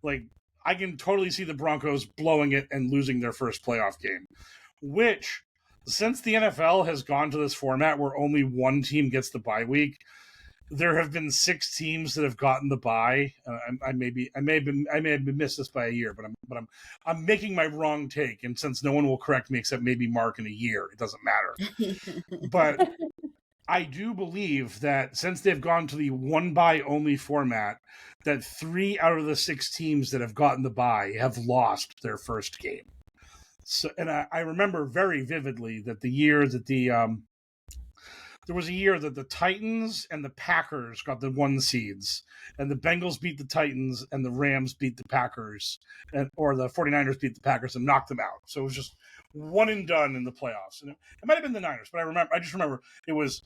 S1: Like, I can totally see the Broncos blowing it and losing their first playoff game, which, since the NFL has gone to this format where only 1 team gets the bye week, there have been 6 teams that have gotten the bye. I may have missed this by a year, but I'm making my wrong take, and since no one will correct me except maybe Mark in a year, it doesn't matter. But I do believe that since they've gone to the 1 bye only format, that 3 out of the 6 teams that have gotten the bye have lost their first game. So, and I remember very vividly that the year that there was a year that the Titans and the Packers got the 1 seeds, and the Bengals beat the Titans and the Rams beat the Packers, or the 49ers beat the Packers and knocked them out. So it was just one and done in the playoffs. And it might have been the Niners, but I just remember it was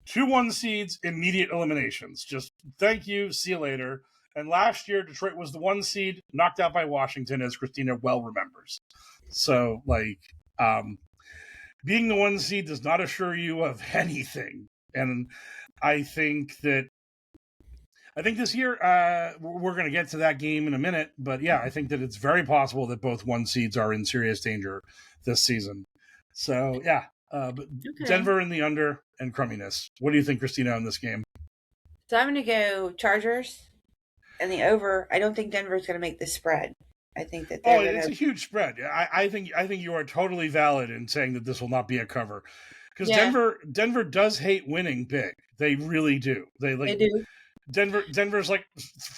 S1: 2 1 seeds, immediate eliminations. Just thank you, see you later. And last year, Detroit was the 1 seed, knocked out by Washington, as Christina well remembers. So, being the 1 seed does not assure you of anything. And I think this year, we're going to get to that game in a minute. But yeah, I think that it's very possible that both 1 seeds are in serious danger this season. So yeah, but okay. Denver in the under and crumminess. What do you think, Christina, on this game?
S2: So I'm going to go Chargers and the over. I don't think Denver's going to make the spread. I think that
S1: it's a huge spread. I think you are totally valid in saying that this will not be a cover, because Denver does hate winning big. They really do. They do. Denver's like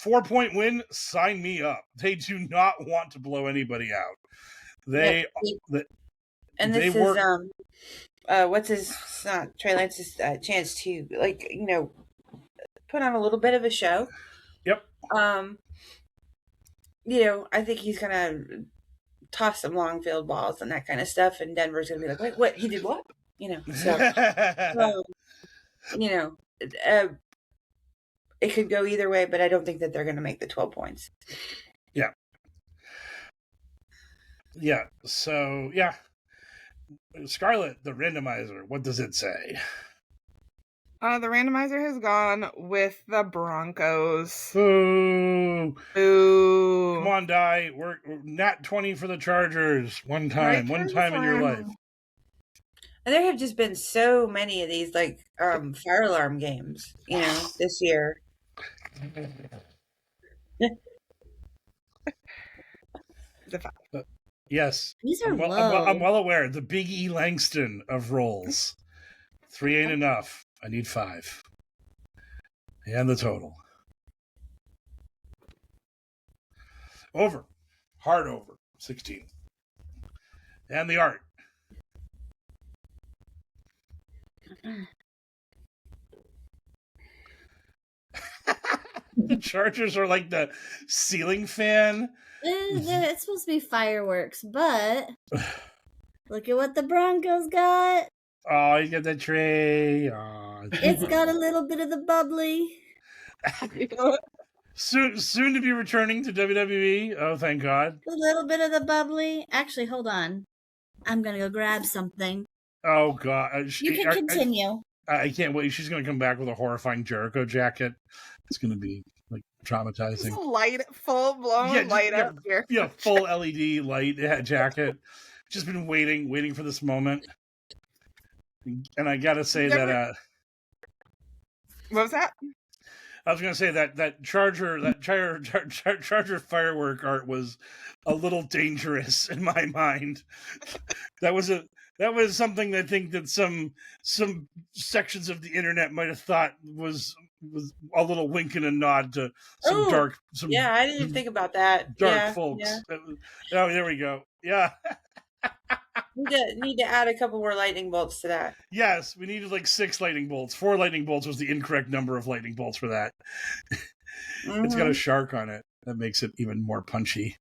S1: 4-point win. Sign me up. They do not want to blow anybody out. This is
S2: what's his Trey Lance's chance to put on a little bit of a show.
S1: Yep.
S2: I think he's gonna toss some long field balls and that kind of stuff, and Denver's gonna be like, "Wait, what? He did what?" It could go either way, but I don't think that they're gonna make the 12 points.
S1: Yeah. Yeah. So yeah, Scarlett, the randomizer. What does it say?
S3: The randomizer has gone with the Broncos.
S1: Boo!
S3: Boo!
S1: Come on, Die. We're nat 20 for the Chargers. One time in your life.
S2: And there have just been so many of these fire alarm games, this year.
S1: Yes.
S4: These are
S1: I'm well aware. The Big E Langston of rolls. 3 ain't enough. I need 5. And the total. Over. Hard over. 16. And the art. The Chargers are like the ceiling fan.
S4: It's supposed to be fireworks, but look at what the Broncos got.
S1: Oh, you got that tray. Oh.
S4: It's got a little bit of the bubbly.
S1: Soon to be returning to WWE. Oh, thank God.
S4: A little bit of the bubbly. Actually, hold on. I'm going to go grab something.
S1: Oh, God.
S4: You can continue.
S1: I can't wait. She's going to come back with a horrifying Jericho jacket. It's going to be like traumatizing.
S3: Full blown light up here.
S1: Yeah, full LED light jacket. Just been waiting for this moment. And I got to say that.
S3: What was that?
S1: I was going to say that Charger firework art was a little dangerous in my mind. That was something I think that some sections of the internet might have thought was a little wink and a nod to some dark.
S2: Yeah, I didn't even think about that.
S1: Dark folks.
S2: Yeah.
S1: Oh, there we go. Yeah.
S2: Need to add a couple more lightning bolts to that.
S1: Yes, we needed like 6 lightning bolts. 4 lightning bolts was the incorrect number of lightning bolts for that. Mm-hmm. It's got a shark on it. That makes it even more punchy.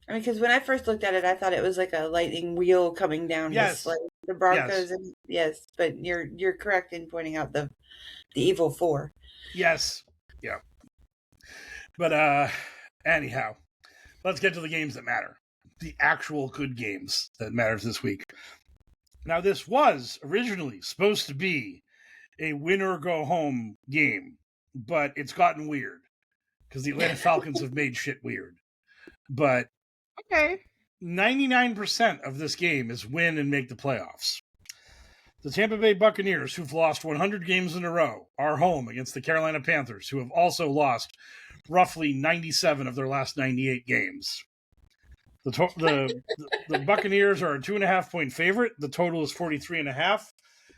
S2: I mean, because when I first looked at it, I thought it was like a lightning wheel coming down.
S1: Yes.
S2: Like the Broncos. Yes. But you're correct in pointing out the evil 4.
S1: Yes. Yeah. But anyhow, let's get to the games that matter. The actual good games that matters this week. Now, this was originally supposed to be a win or go home game, but it's gotten weird because the Atlanta Falcons have made shit weird. But 99% of this game is win and make the playoffs. The Tampa Bay Buccaneers, who've lost 100 games in a row, are home against the Carolina Panthers, who have also lost roughly 97 of their last 98 games. The Buccaneers are a 2.5-point favorite. The total is 43.5.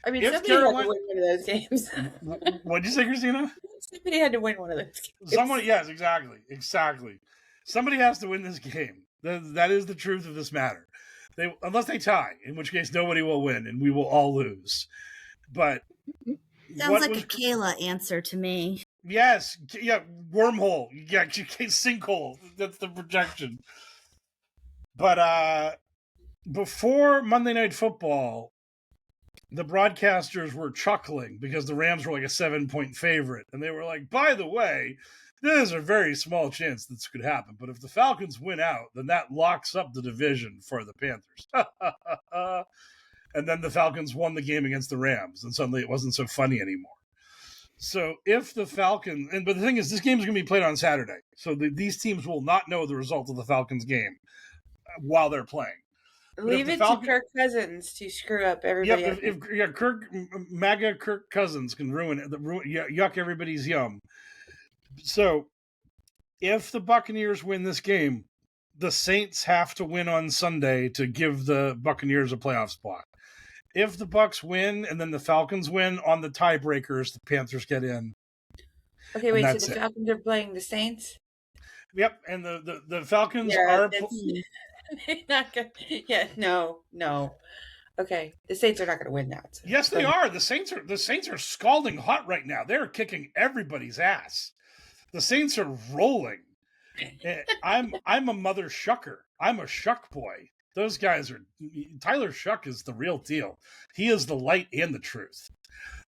S2: I mean, somebody had to win one of those games.
S1: What did you say, Christina?
S2: Somebody had to win one of those games.
S1: Somebody, yes, exactly. Somebody has to win this game. That is the truth of this matter. Unless they tie, in which case nobody will win and we will all lose. But
S4: sounds like a Kayla answer to me.
S1: Yes, yeah, wormhole, yeah, sinkhole. That's the projection. But before Monday Night Football, the broadcasters were chuckling because the Rams were like a 7-point favorite. And they were like, by the way, there's a very small chance this could happen. But if the Falcons win out, then that locks up the division for the Panthers. And then the Falcons won the game against the Rams. And suddenly it wasn't so funny anymore. So if the Falcons... But the thing is, this game is going to be played on Saturday. So these teams will not know the result of the Falcons game while they're playing.
S2: Leave it to Kirk Cousins to screw up everybody.
S1: Yeah, Kirk Cousins can ruin it, yuck everybody's yum. So, if the Buccaneers win this game, the Saints have to win on Sunday to give the Buccaneers a playoff spot. If the Bucs win and then the Falcons win on the tiebreakers, the Panthers get in.
S2: Okay, wait. So the Falcons are playing the Saints.
S1: Yep, and the Falcons are.
S2: Not good. Yeah, no. Okay, the Saints are not going to win that. So
S1: yes, they are. The Saints are scalding hot right now. They're kicking everybody's ass. The Saints are rolling. I'm a mother shucker. I'm a shuck boy. Those guys are. Tyler Shuck is the real deal. He is the light and the truth.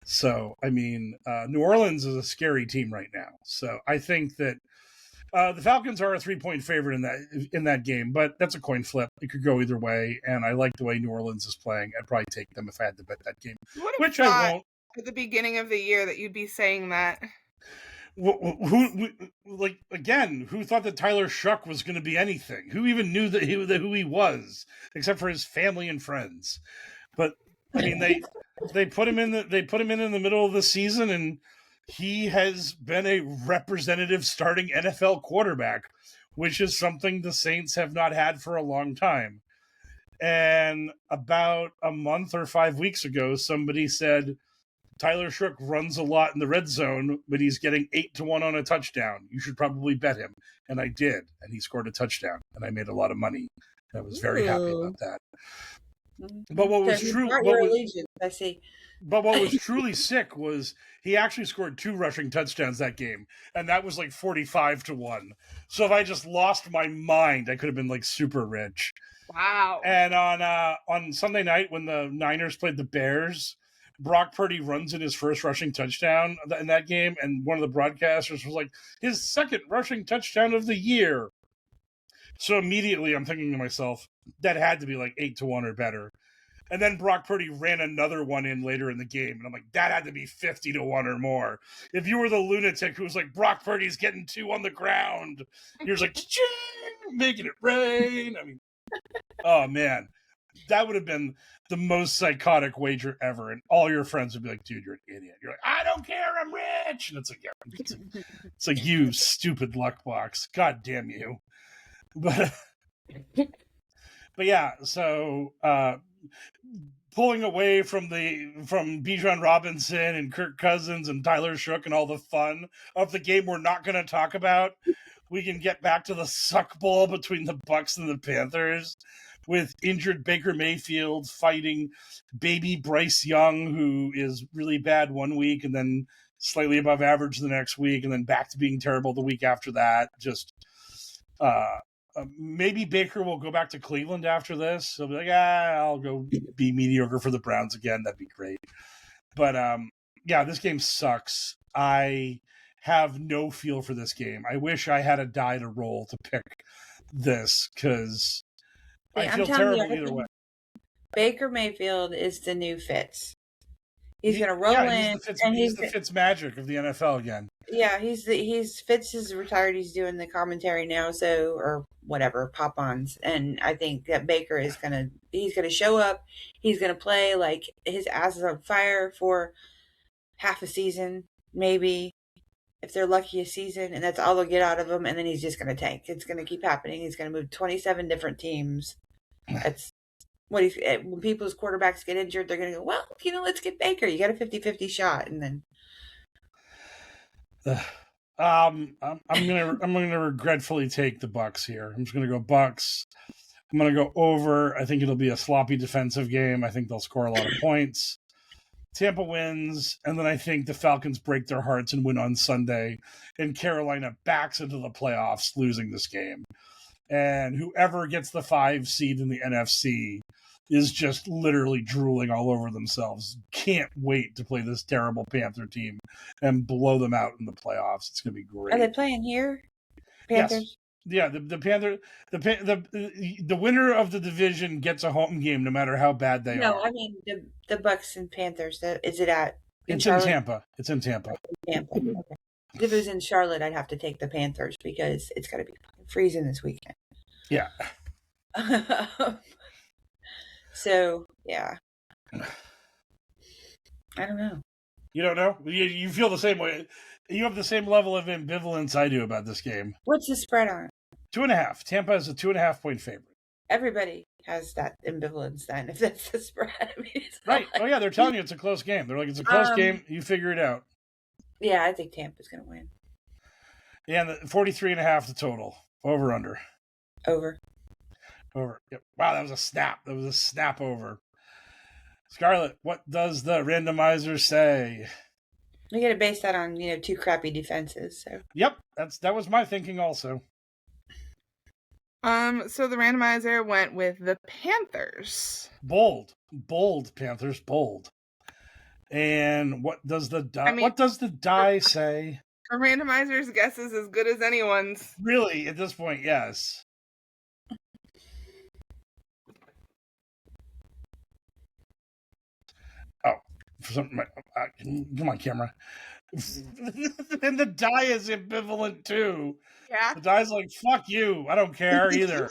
S1: So I mean, New Orleans is a scary team right now. So I think that. The Falcons are a 3-point favorite in that game, but that's a coin flip. It could go either way, and I like the way New Orleans is playing. I'd probably take them if I had to bet that game, which I won't.
S3: At the beginning of the year, that you'd be saying that.
S1: Who thought that Tyler Shuck was going to be anything? Who even knew who he was, except for his family and friends? But I mean, they put him in the middle of the season and. He has been a representative starting NFL quarterback, which is something the Saints have not had for a long time. And about a month or 5 weeks ago, somebody said, Tyler Shuck runs a lot in the red zone, but he's getting 8-1 on a touchdown. You should probably bet him. And I did. And he scored a touchdown. And I made a lot of money. I was very happy about that. But what was true...
S2: I see.
S1: But what was truly sick was he actually scored 2 rushing touchdowns that game, and that was like 45-1. So if I just lost my mind, I could have been like super rich.
S3: Wow.
S1: And on Sunday night when the Niners played the Bears, Brock Purdy runs in his first rushing touchdown in that game, and one of the broadcasters was like, his second rushing touchdown of the year. So immediately I'm thinking to myself, that had to be like 8-1 or better. And then Brock Purdy ran another one in later in the game. And I'm like, that had to be 50-1 or more. If you were the lunatic who was like, Brock Purdy's getting 2 on the ground, you're just like, making it rain. I mean, oh, man. That would have been the most psychotic wager ever. And all your friends would be like, dude, you're an idiot. You're like, I don't care. I'm rich. And it's like, yeah, it's like, you stupid luck box. God damn you. But yeah, so pulling away from Bijan Robinson and Kirk Cousins and Tyler Shook and all the fun of the game we're not going to talk about, we can get back to the suck ball between the Bucs and the Panthers with injured Baker Mayfield fighting baby Bryce Young, who is really bad one week and then slightly above average the next week and then back to being terrible the week after that. Just maybe Baker will go back to Cleveland after this. He'll be like, I'll go be mediocre for the Browns again. That'd be great. But yeah, this game sucks. I have no feel for this game. I wish I had a die to roll to pick this because I feel terrible either way.
S2: Baker Mayfield is the new Fitz. He's going to roll in.
S1: He's the Fitz magic of the NFL again.
S2: Yeah, Fitz is retired. He's doing the commentary now, or whatever, pop-ons. And I think that Baker is he's going to show up. He's going to play like his ass is on fire for half a season, maybe, if they're lucky, a season. And that's all they'll get out of him. And then he's just going to tank. It's going to keep happening. He's going to move 27 different teams. That's when people's quarterbacks get injured, they're going to go, well, let's get Baker. You got a 50-50 shot. And then
S1: I'm gonna regretfully take the Bucs here. I'm just gonna go Bucs. I'm gonna go over. I think it'll be a sloppy defensive game. I think they'll score a lot of points. Tampa wins, and then I think the Falcons break their hearts and win on Sunday, and Carolina backs into the playoffs, losing this game. And whoever gets the 5 seed in the NFC is just literally drooling all over themselves. Can't wait to play this terrible Panther team and blow them out in the playoffs. It's going to be great.
S2: Are they playing here? Panthers?
S1: Yes. Yeah, the Panther, the winner of the division gets a home game no matter how bad they are.
S2: No, I mean the Bucs and Panthers. Is it at?
S1: It's in Tampa. It's in Tampa.
S2: Okay. If it was in Charlotte, I'd have to take the Panthers because it's going to be freezing this weekend.
S1: Yeah.
S2: So, yeah. I don't know.
S1: You don't know? You feel the same way. You have the same level of ambivalence I do about this game.
S2: What's the spread on it?
S1: 2.5. Tampa is a 2.5-point favorite.
S2: Everybody has that ambivalence then, if that's the spread. I mean,
S1: right. Oh, yeah, they're telling you it's a close game. They're like, it's a close game. You figure it out.
S2: Yeah, I think Tampa's going to win.
S1: Yeah, and 43.5 the total. Over, under.
S2: Over.
S1: Yep. Wow, that was a snap. That was a snap over. Scarlett, what does the randomizer say?
S2: We got to base that on 2 crappy defenses. So.
S1: Yep, that was my thinking also.
S3: So the randomizer went with the Panthers.
S1: Bold Panthers, bold. And what does the die say?
S3: A randomizer's guess is as good as anyone's.
S1: Really, at this point, yes. Oh, for something. Come on, camera. And the die is ambivalent too.
S3: Yeah.
S1: The die's like, fuck you. I don't care either.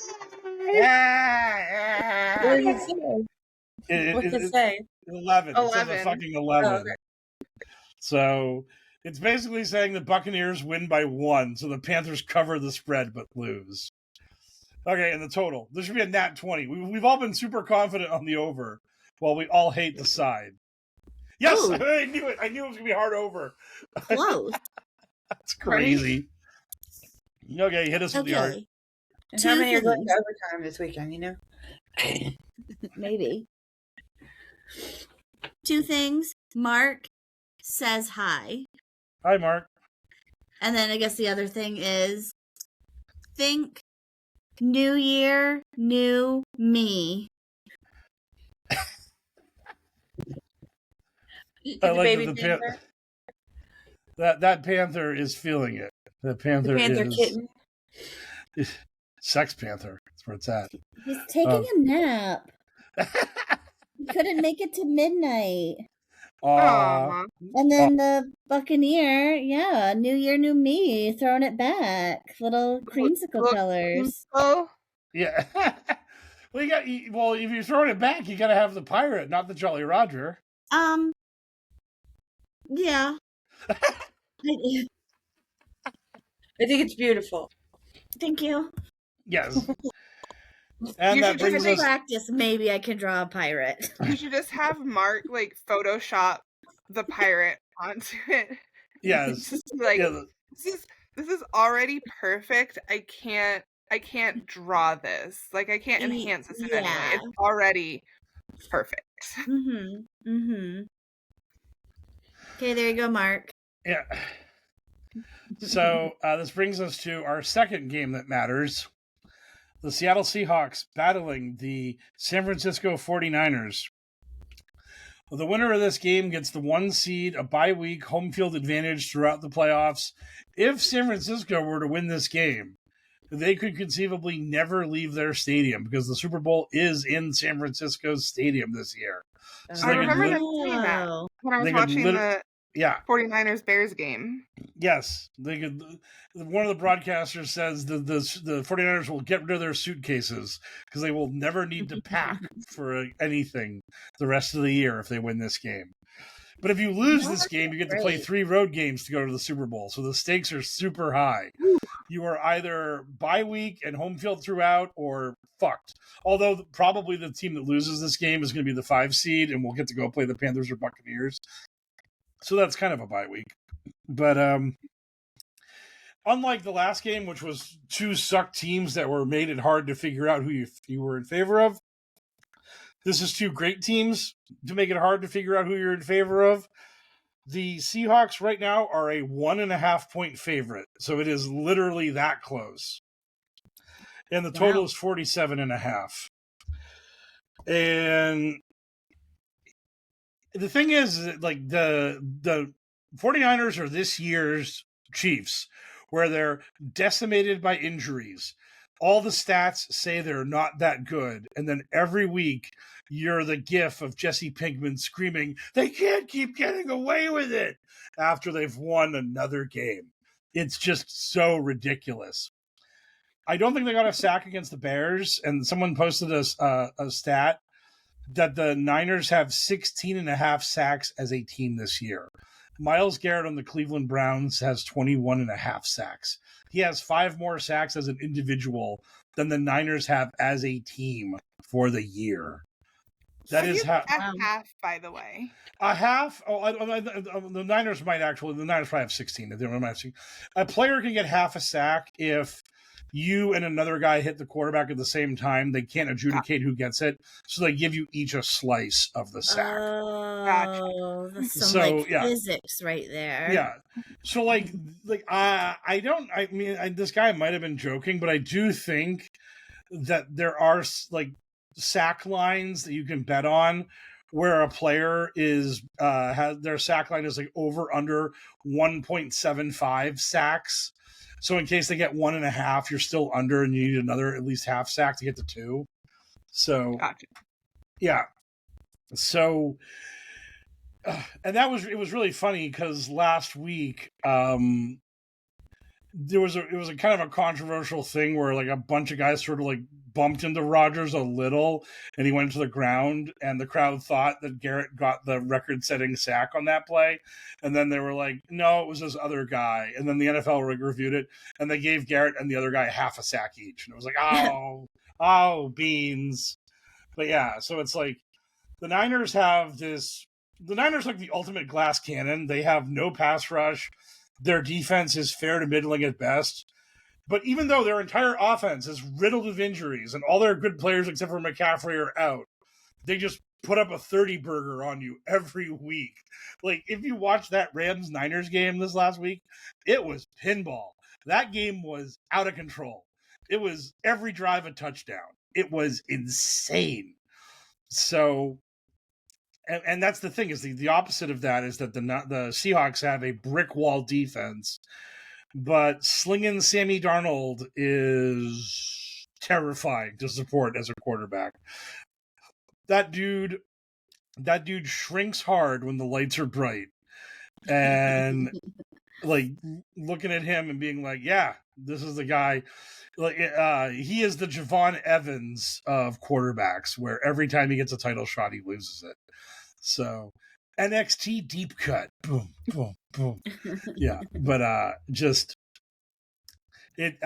S2: What's it say?
S1: 11. It says a fucking 11. Oh, okay. So it's basically saying the Buccaneers win by 1, so the Panthers cover the spread but lose. Okay, and the total. There should be a nat 20. We've all been super confident on the over, while we all hate the side. Yes, ooh. I knew it. I knew it was going to be hard over.
S4: Close.
S1: That's crazy. Okay, hit us with the art.
S2: And how many are going to overtime this weekend,
S4: Maybe. 2 things. Mark says hi.
S1: Hi, Mark.
S4: And then I guess the other thing is think New Year, new me.
S1: I like that Panther is feeling it. The Panther is
S2: kitten.
S1: Sex Panther. That's where it's at.
S4: He's taking a nap. He couldn't make it to midnight.
S1: Aww.
S4: And then the Buccaneer, New Year, new me, throwing it back. Little creamsicle colors.
S3: Oh.
S1: Yeah. Well, if you're throwing it back, you got to have the pirate, not the Jolly Roger.
S4: Yeah.
S2: I think it's beautiful.
S4: Thank you.
S1: Yes. And
S3: you
S1: that brings us
S4: practice. Maybe I can draw a pirate.
S3: You should just have Mark Photoshop the pirate onto it.
S1: Yes.
S3: This is already perfect. I can't draw this. I can't enhance this in any way. It's already perfect.
S4: Okay, there you go, Mark.
S1: Yeah. So this brings us to our second game that matters. The Seattle Seahawks battling the San Francisco 49ers. Well, the winner of this game gets the 1 seed, a bye week, home field advantage throughout the playoffs. If San Francisco were to win this game, they could conceivably never leave their stadium because the Super Bowl is in San Francisco's stadium this year.
S3: So I remember seeing that when I was watching the 49ers Bears game.
S1: Yes, they could. One of the broadcasters says the 49ers will get rid of their suitcases because they will never need to pack for anything the rest of the year if they win this game. But if you lose this game, you get to play 3 road games to go to the Super Bowl. So the stakes are super high. You are either bye week and home field throughout or fucked. Although probably the team that loses this game is going to be the 5 seed and we'll get to go play the Panthers or Buccaneers. So that's kind of a bye week. But unlike the last game, which was 2 suck teams that were made it hard to figure out who you were in favor of, this is 2 great teams to make it hard to figure out who you're in favor of. The Seahawks right now are a 1.5 point favorite. So it is literally that close. And the total is 47.5. And the thing is, the 49ers are this year's Chiefs, where they're decimated by injuries. All the stats say they're not that good. And then every week, you're the gif of Jesse Pinkman screaming, they can't keep getting away with it after they've won another game. It's just so ridiculous. I don't think they got a sack against the Bears, and someone posted a stat that the Niners have 16.5 sacks as a team this year. Myles Garrett on the Cleveland Browns has 21.5 sacks. He has 5 more sacks as an individual than the Niners have as a team for the year. That is
S3: a half, by the way.
S1: A half? The Niners might actually. The Niners probably have 16. They don't have 16. A player can get half a sack if you and another guy hit the quarterback at the same time. They can't adjudicate who gets it, so they give you each a slice of the sack.
S4: Oh, that's some physics right there.
S1: Yeah. So this guy might have been joking, but I do think that there are sack lines that you can bet on where a player is has their sack line is over under 1.75 sacks. So in case they get 1.5, you're still under and you need another at least half sack to get to 2. So
S3: gotcha.
S1: Yeah. So and it was really funny because last week it was a kind of a controversial thing where a bunch of guys sort of bumped into Rodgers a little and he went to the ground and the crowd thought that Garrett got the record-setting sack on that play. And then they were like, no, it was this other guy. And then the NFL reviewed it and they gave Garrett and the other guy half a sack each. And it was like, oh, beans. But yeah, so it's the Niners have this. The Niners the ultimate glass cannon. They have no pass rush. Their defense is fair to middling at best. But even though their entire offense is riddled with injuries and all their good players except for McCaffrey are out, they just put up a 30 burger on you every week. Like, if you watch that Rams-Niners game this last week, it was pinball. That game was out of control. It was every drive a touchdown. It was insane. So, and that's the thing, is the opposite of that is that the Seahawks have a brick wall defense, but slinging Sammy Darnold is terrifying to support as a quarterback. That dude shrinks hard when the lights are bright, and like looking at him and being like, yeah, this is the guy. Like, he is the Javon Evans of quarterbacks, where every time he gets a title shot, he loses it. So, NXT deep cut, boom, boom, boom. Yeah, but just it.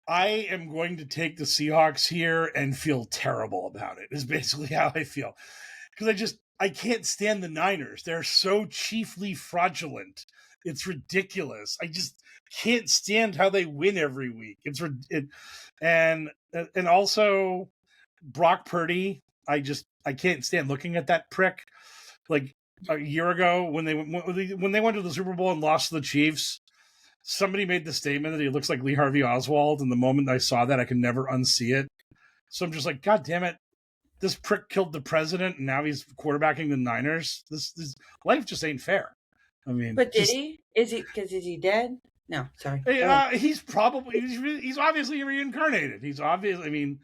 S1: I am going to take the Seahawks here and feel terrible about it. Is basically how I feel, because I can't stand the Niners. They're so chiefly fraudulent. It's ridiculous. I just can't stand how they win every week. And also Brock Purdy. I can't stand looking at that prick. Like a year ago when they went to the Super Bowl and lost to the Chiefs, somebody made the statement that he looks like Lee Harvey Oswald, and the moment I saw that, I could never unsee it. So I'm just like, God damn it. This prick killed the president, and now he's quarterbacking the Niners. This life just ain't fair. I mean,
S2: but is he dead? No, sorry.
S1: He's obviously reincarnated. He's obviously. I mean,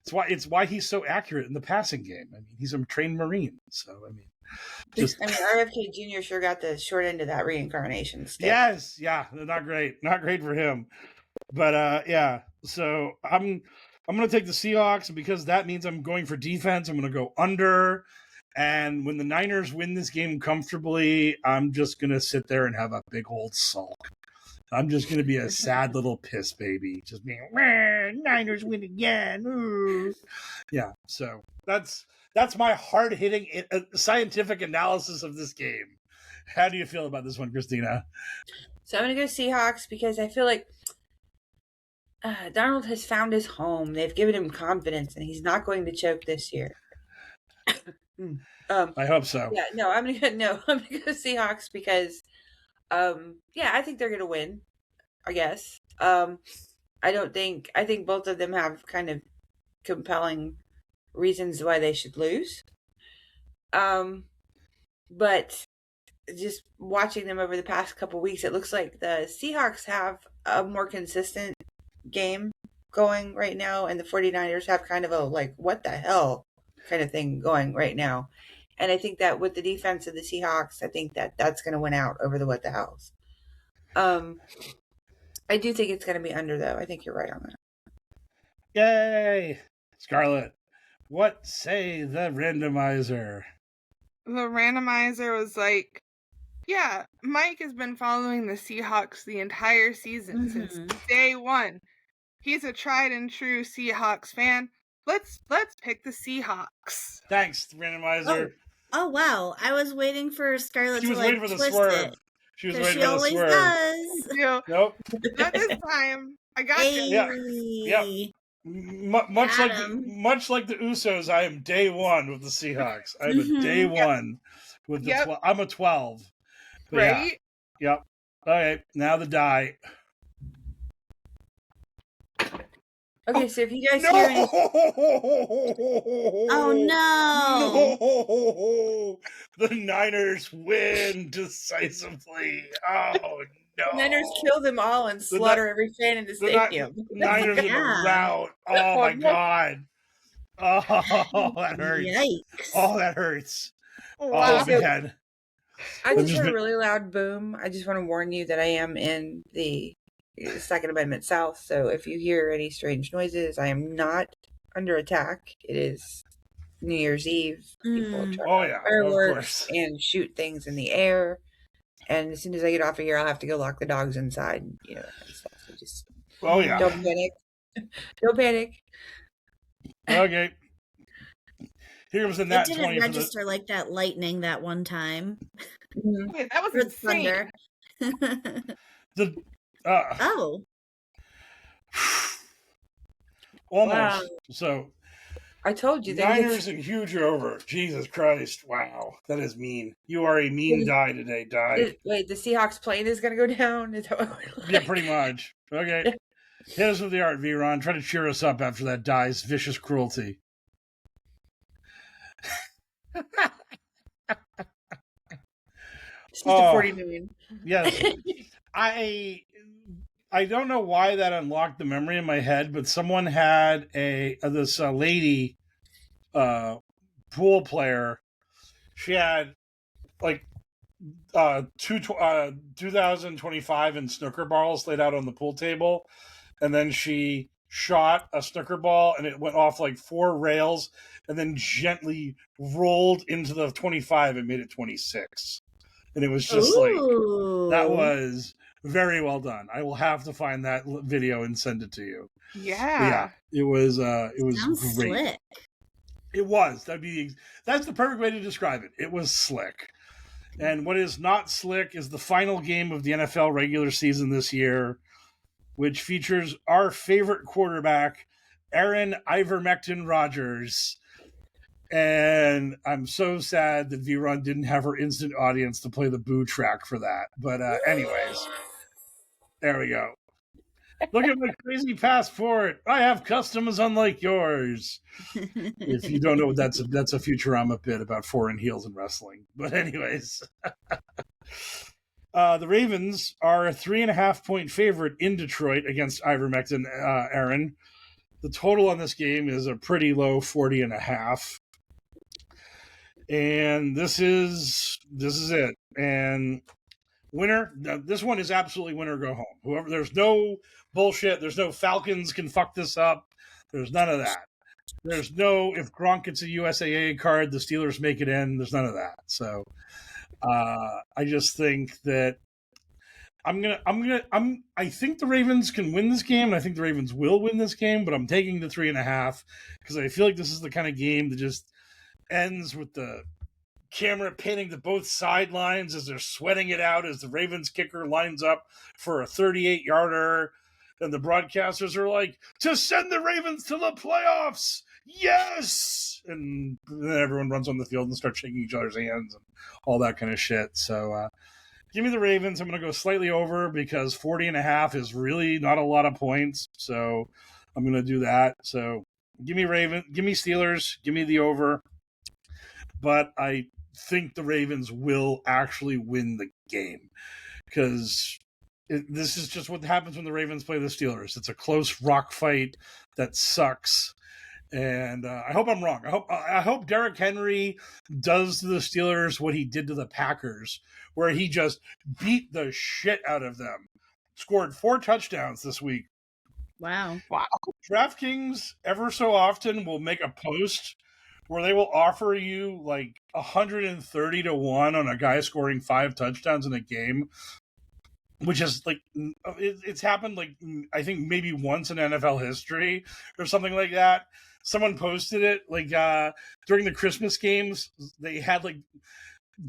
S1: it's why he's so accurate in the passing game. I mean, he's a trained Marine, so I mean,
S2: RFK Jr. sure got the short end of that reincarnation stick.
S1: Yes, yeah, not great for him. But yeah, so I'm going to take the Seahawks, because that means I'm going for defense. I'm going to go under. And when the Niners win this game comfortably, I'm just going to sit there and have a big old sulk. I'm just going to be a sad little piss baby. Just being, Niners win again. Ooh. Yeah, so that's my hard-hitting scientific analysis of this game. How do you feel about this one, Christina?
S2: So I'm going to go Seahawks, because I feel like Darnold has found his home. They've given him confidence, and he's not going to choke this year.
S1: I hope so.
S2: Yeah, no, I'm gonna go Seahawks, because I think they're gonna win, I guess. I think both of them have kind of compelling reasons why they should lose. But just watching them over the past couple weeks, it looks like the Seahawks have a more consistent game going right now, and the 49ers have kind of a like, what the hell kind of thing going right now. And I think that with the defense of the Seahawks, I think that that's going to win out over the what the hells. I do think it's going to be under, though. I think you're right on that.
S1: Yay! Scarlett, what say the randomizer?
S3: The randomizer was like, yeah, Mike has been following the Seahawks the entire season since day one. He's a tried and true Seahawks fan. Let's pick the Seahawks.
S1: Thanks, randomizer.
S4: Oh wow! I was waiting for Scarlett to
S1: waiting for the
S4: twist
S1: swerve.
S4: it.
S1: She was waiting
S4: for
S1: the swerve.
S4: She always does.
S1: Nope.
S3: Not this time. I got you.
S1: Yep. Much like the Usos, I am day one with the Seahawks. I'm a day one with the. I'm a 12. But
S3: right.
S1: Yeah. Yep. Okay. Now the die.
S2: Okay, so if you guys hear any...
S4: Oh, no!
S1: The Niners win decisively. Oh, no.
S2: The Niners kill them all and slaughter every fan in the stadium.
S1: Niners in the rout. Oh, my God. Oh, that hurts.
S4: Yikes.
S1: Oh, that hurts.
S3: Wow.
S1: Oh, man.
S2: I just heard a really loud boom. I just want to warn you that I am in the Second Amendment South, so if you hear any strange noises, I am not under attack. It is New Year's Eve. People try fireworks and shoot things in the air. And as soon as I get off of here, I'll have to go lock the dogs inside, and that kind of stuff. So just don't panic. Don't panic.
S1: Okay. Here was the nat 20. It
S4: didn't register like that lightning that one time.
S3: Wait, that was insane.
S1: Thunder.
S4: Oh.
S1: Almost.
S2: Wow.
S1: So
S2: I told you.
S1: Niners and huge over. Jesus Christ. Wow. That is mean. You are a mean die today, Die.
S2: Wait, the Seahawks plane is going to go down? Is that what
S1: Yeah, pretty much. Okay. Hit us with the art, V-Ron. Try to cheer us up after that Die's vicious cruelty.
S2: Mr. 49.
S1: Yes. I don't know why that unlocked the memory in my head, but someone had this lady pool player. She had like 2025 in snooker balls laid out on the pool table, and then she shot a snooker ball and it went off like 4 rails and then gently rolled into the 25 and made it 26. And it was just like, that was very well done. I will have to find that video and send it to you.
S3: Yeah.
S1: It was
S4: Sounds
S1: great.
S4: Slick.
S1: It was. That's the perfect way to describe it. It was slick. And what is not slick is the final game of the NFL regular season this year, which features our favorite quarterback, Aaron Ivermectin Rodgers. And I'm so sad that V-Ron didn't have her instant audience to play the boo track for that. But anyways, there we go. Look at my crazy passport. I have customs unlike yours. If you don't know what that's a Futurama bit about foreign heels in wrestling. But anyways, the Ravens are a 3.5-point favorite in Detroit against Ivermectin, Aaron. The total on this game is a pretty low 40.5. And this is it. And winner, this one is absolutely win or go home. Whoever, there's no bullshit. There's no Falcons can fuck this up. There's none of that. There's no, if Gronk gets a USAA card, the Steelers make it in. There's none of that. So I just think that I think the Ravens can win this game, and I think the Ravens will win this game, but I'm taking the 3.5 because I feel like this is the kind of game that just ends with the camera panning to both sidelines as they're sweating it out as the Ravens kicker lines up for a 38-yarder, and the broadcasters are like, to send the Ravens to the playoffs, yes! And then everyone runs on the field and starts shaking each other's hands and all that kind of shit. So give me the Ravens. I'm going to go slightly over because 40.5 is really not a lot of points, so I'm going to do that. So give me Steelers, give me the over. But I think the Ravens will actually win the game because this is just what happens when the Ravens play the Steelers. It's a close rock fight that sucks. And I hope I'm wrong. I hope Derrick Henry does to the Steelers what he did to the Packers, where he just beat the shit out of them. Scored 4 touchdowns this week.
S4: Wow.
S1: DraftKings ever so often will make a post where they will offer you like 130 to 1 on a guy scoring 5 touchdowns in a game, which is like, it's happened like, I think maybe once in NFL history or something like that. Someone posted it like during the Christmas games, they had like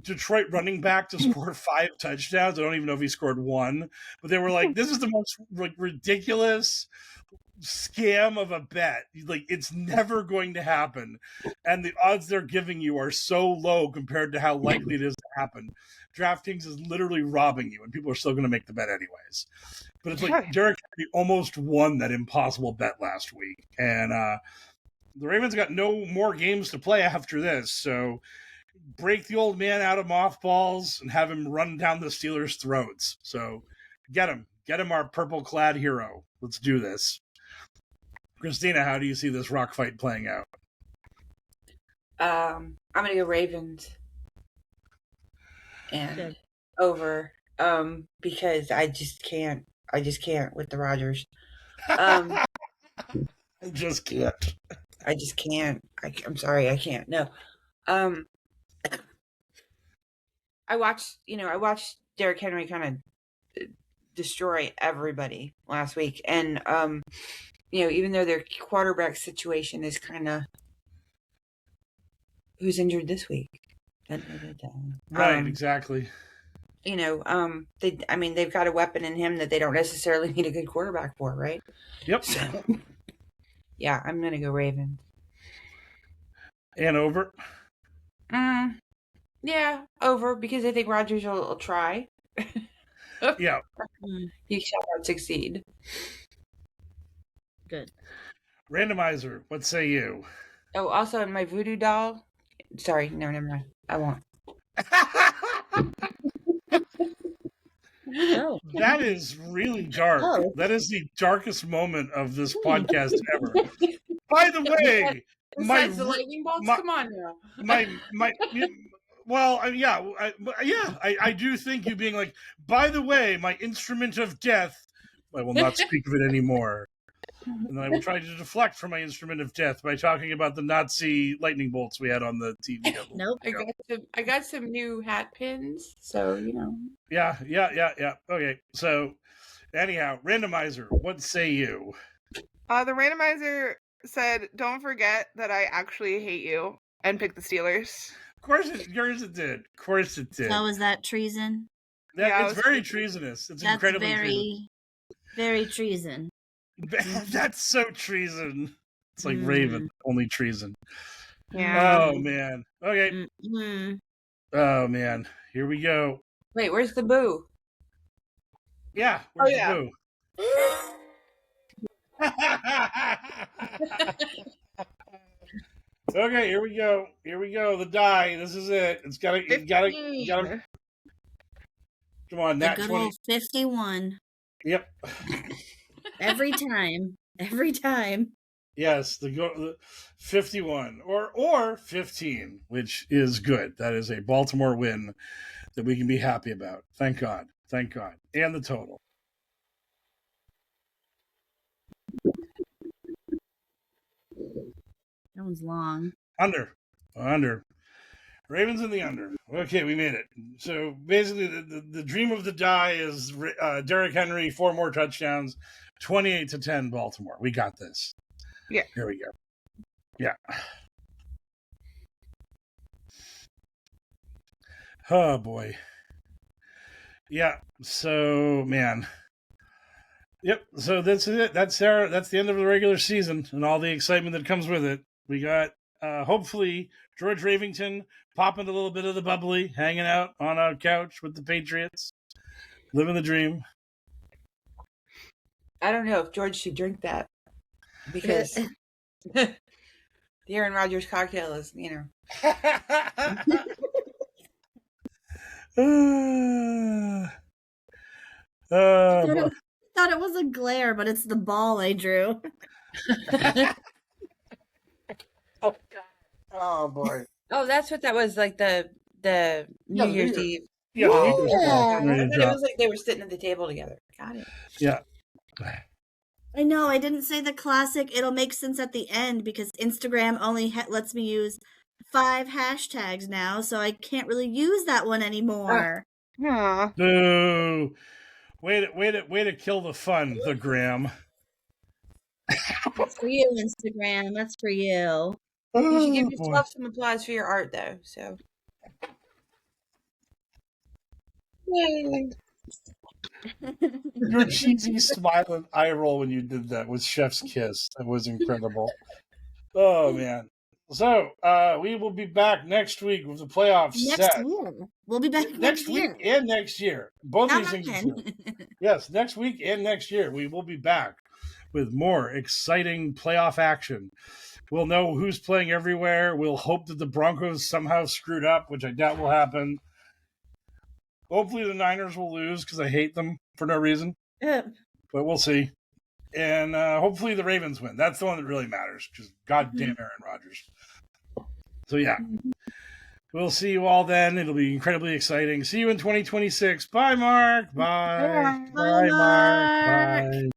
S1: Detroit running back to score 5 touchdowns. I don't even know if he scored 1, but they were like, this is the most like ridiculous scam of a bet. Like, it's never going to happen, and the odds they're giving you are so low compared to how likely it is to happen. DraftKings is literally robbing you, and people are still going to make the bet anyways. But it's like Derrick Henry almost won that impossible bet last week, and the Ravens got no more games to play after this, so break the old man out of mothballs and have him run down the Steelers' throats. So get him, our purple-clad hero. Let's do this. Christina, how do you see this rock fight playing out?
S2: I'm going to go Ravens and over because I just can't with the Rodgers.
S1: I just can't.
S2: I'm sorry, I can't. No. I watched Derrick Henry kind of destroy everybody last week, and even though their quarterback situation is kind of who's injured this week.
S1: Right, exactly.
S2: They've got a weapon in him that they don't necessarily need a good quarterback for, right?
S1: Yep.
S2: So, yeah, I'm gonna go Ravens.
S1: And over?
S2: Yeah, over, because I think Rodgers will try.
S1: Yeah.
S2: He shall not succeed.
S4: Good.
S1: Randomizer, what say you?
S2: Oh, also in my voodoo doll. Sorry, no, never mind. I won't.
S4: Oh.
S1: That is really dark.
S4: Oh.
S1: That is the darkest moment of this podcast ever. By the way,
S2: besides the lightning bolts, come on now.
S1: Well, I do think you being like, by the way, my instrument of death, I will not speak of it anymore. And then I will try to deflect from my instrument of death by talking about the Nazi lightning bolts we had on the TV.
S4: Nope.
S2: I got some new hat pins, so you know.
S1: Yeah. Okay, so anyhow, randomizer, what say you?
S3: The randomizer said, "Don't forget that I actually hate you," and picked the Steelers.
S1: Of course it did. Of course it did.
S4: So is that treason?
S1: It's very treasonous. It's incredibly treason.
S4: Very treason.
S1: That's so treason. It's like Raven, only treason.
S3: Yeah.
S1: Oh man. Okay. Oh man. Here we go.
S2: Wait, where's the boo?
S1: Yeah. Where's the boo? Okay, here we go. The die. This is it. It's gotta. Come on,
S4: Nat 20. 51.
S1: Yep.
S4: Every time.
S1: Yes, the 51 or 15, which is good. That is a Baltimore win that we can be happy about. Thank God. And the total.
S4: That one's long.
S1: Under. Ravens in the under. Okay, we made it. So basically, the dream of the die is Derrick Henry, 4 more touchdowns, 28-10 Baltimore. We got this.
S3: Yeah.
S1: Here we go. Yeah. Oh boy. Yeah. So man. Yep. So that's it. That's the end of the regular season and all the excitement that comes with it. We got hopefully George Ravington popping a little bit of the bubbly, hanging out on a couch with the Patriots, living the dream.
S2: I don't know if George should drink that because the Aaron Rodgers cocktail is, you know.
S4: I thought it was a glare, but it's the ball I drew.
S1: Oh boy.
S2: Oh, that's what that was, like the New Year's Eve.
S1: Yeah.
S2: I thought it was like they were sitting at the table together. Got it.
S1: Yeah.
S4: I know. I didn't say the classic. It'll make sense at the end because Instagram only lets me use 5 hashtags now, so I can't really use that one anymore.
S3: Yeah.
S1: Boo. Way to kill the fun, the gram.
S4: That's for you, Instagram. That's for you.
S2: You should give yourself some applause for your art, though. So. Yay.
S1: Your cheesy smiling eye roll when you did that was chef's kiss. That was incredible. Oh man. So we will be back next week with the playoffs set.
S4: Year. We'll be back
S1: next week and next year. Both these things are true. Yes, next week and next year we will be back with more exciting playoff action. We'll know who's playing everywhere. We'll hope that the Broncos somehow screwed up, which I doubt will happen. Hopefully the Niners will lose because I hate them for no reason. But we'll see. And hopefully the Ravens win. That's the one that really matters because goddamn Aaron Rodgers. So yeah. We'll see you all then. It'll be incredibly exciting. See you in 2026. Bye, Mark. Bye.
S4: Bye, Mark.
S1: Bye.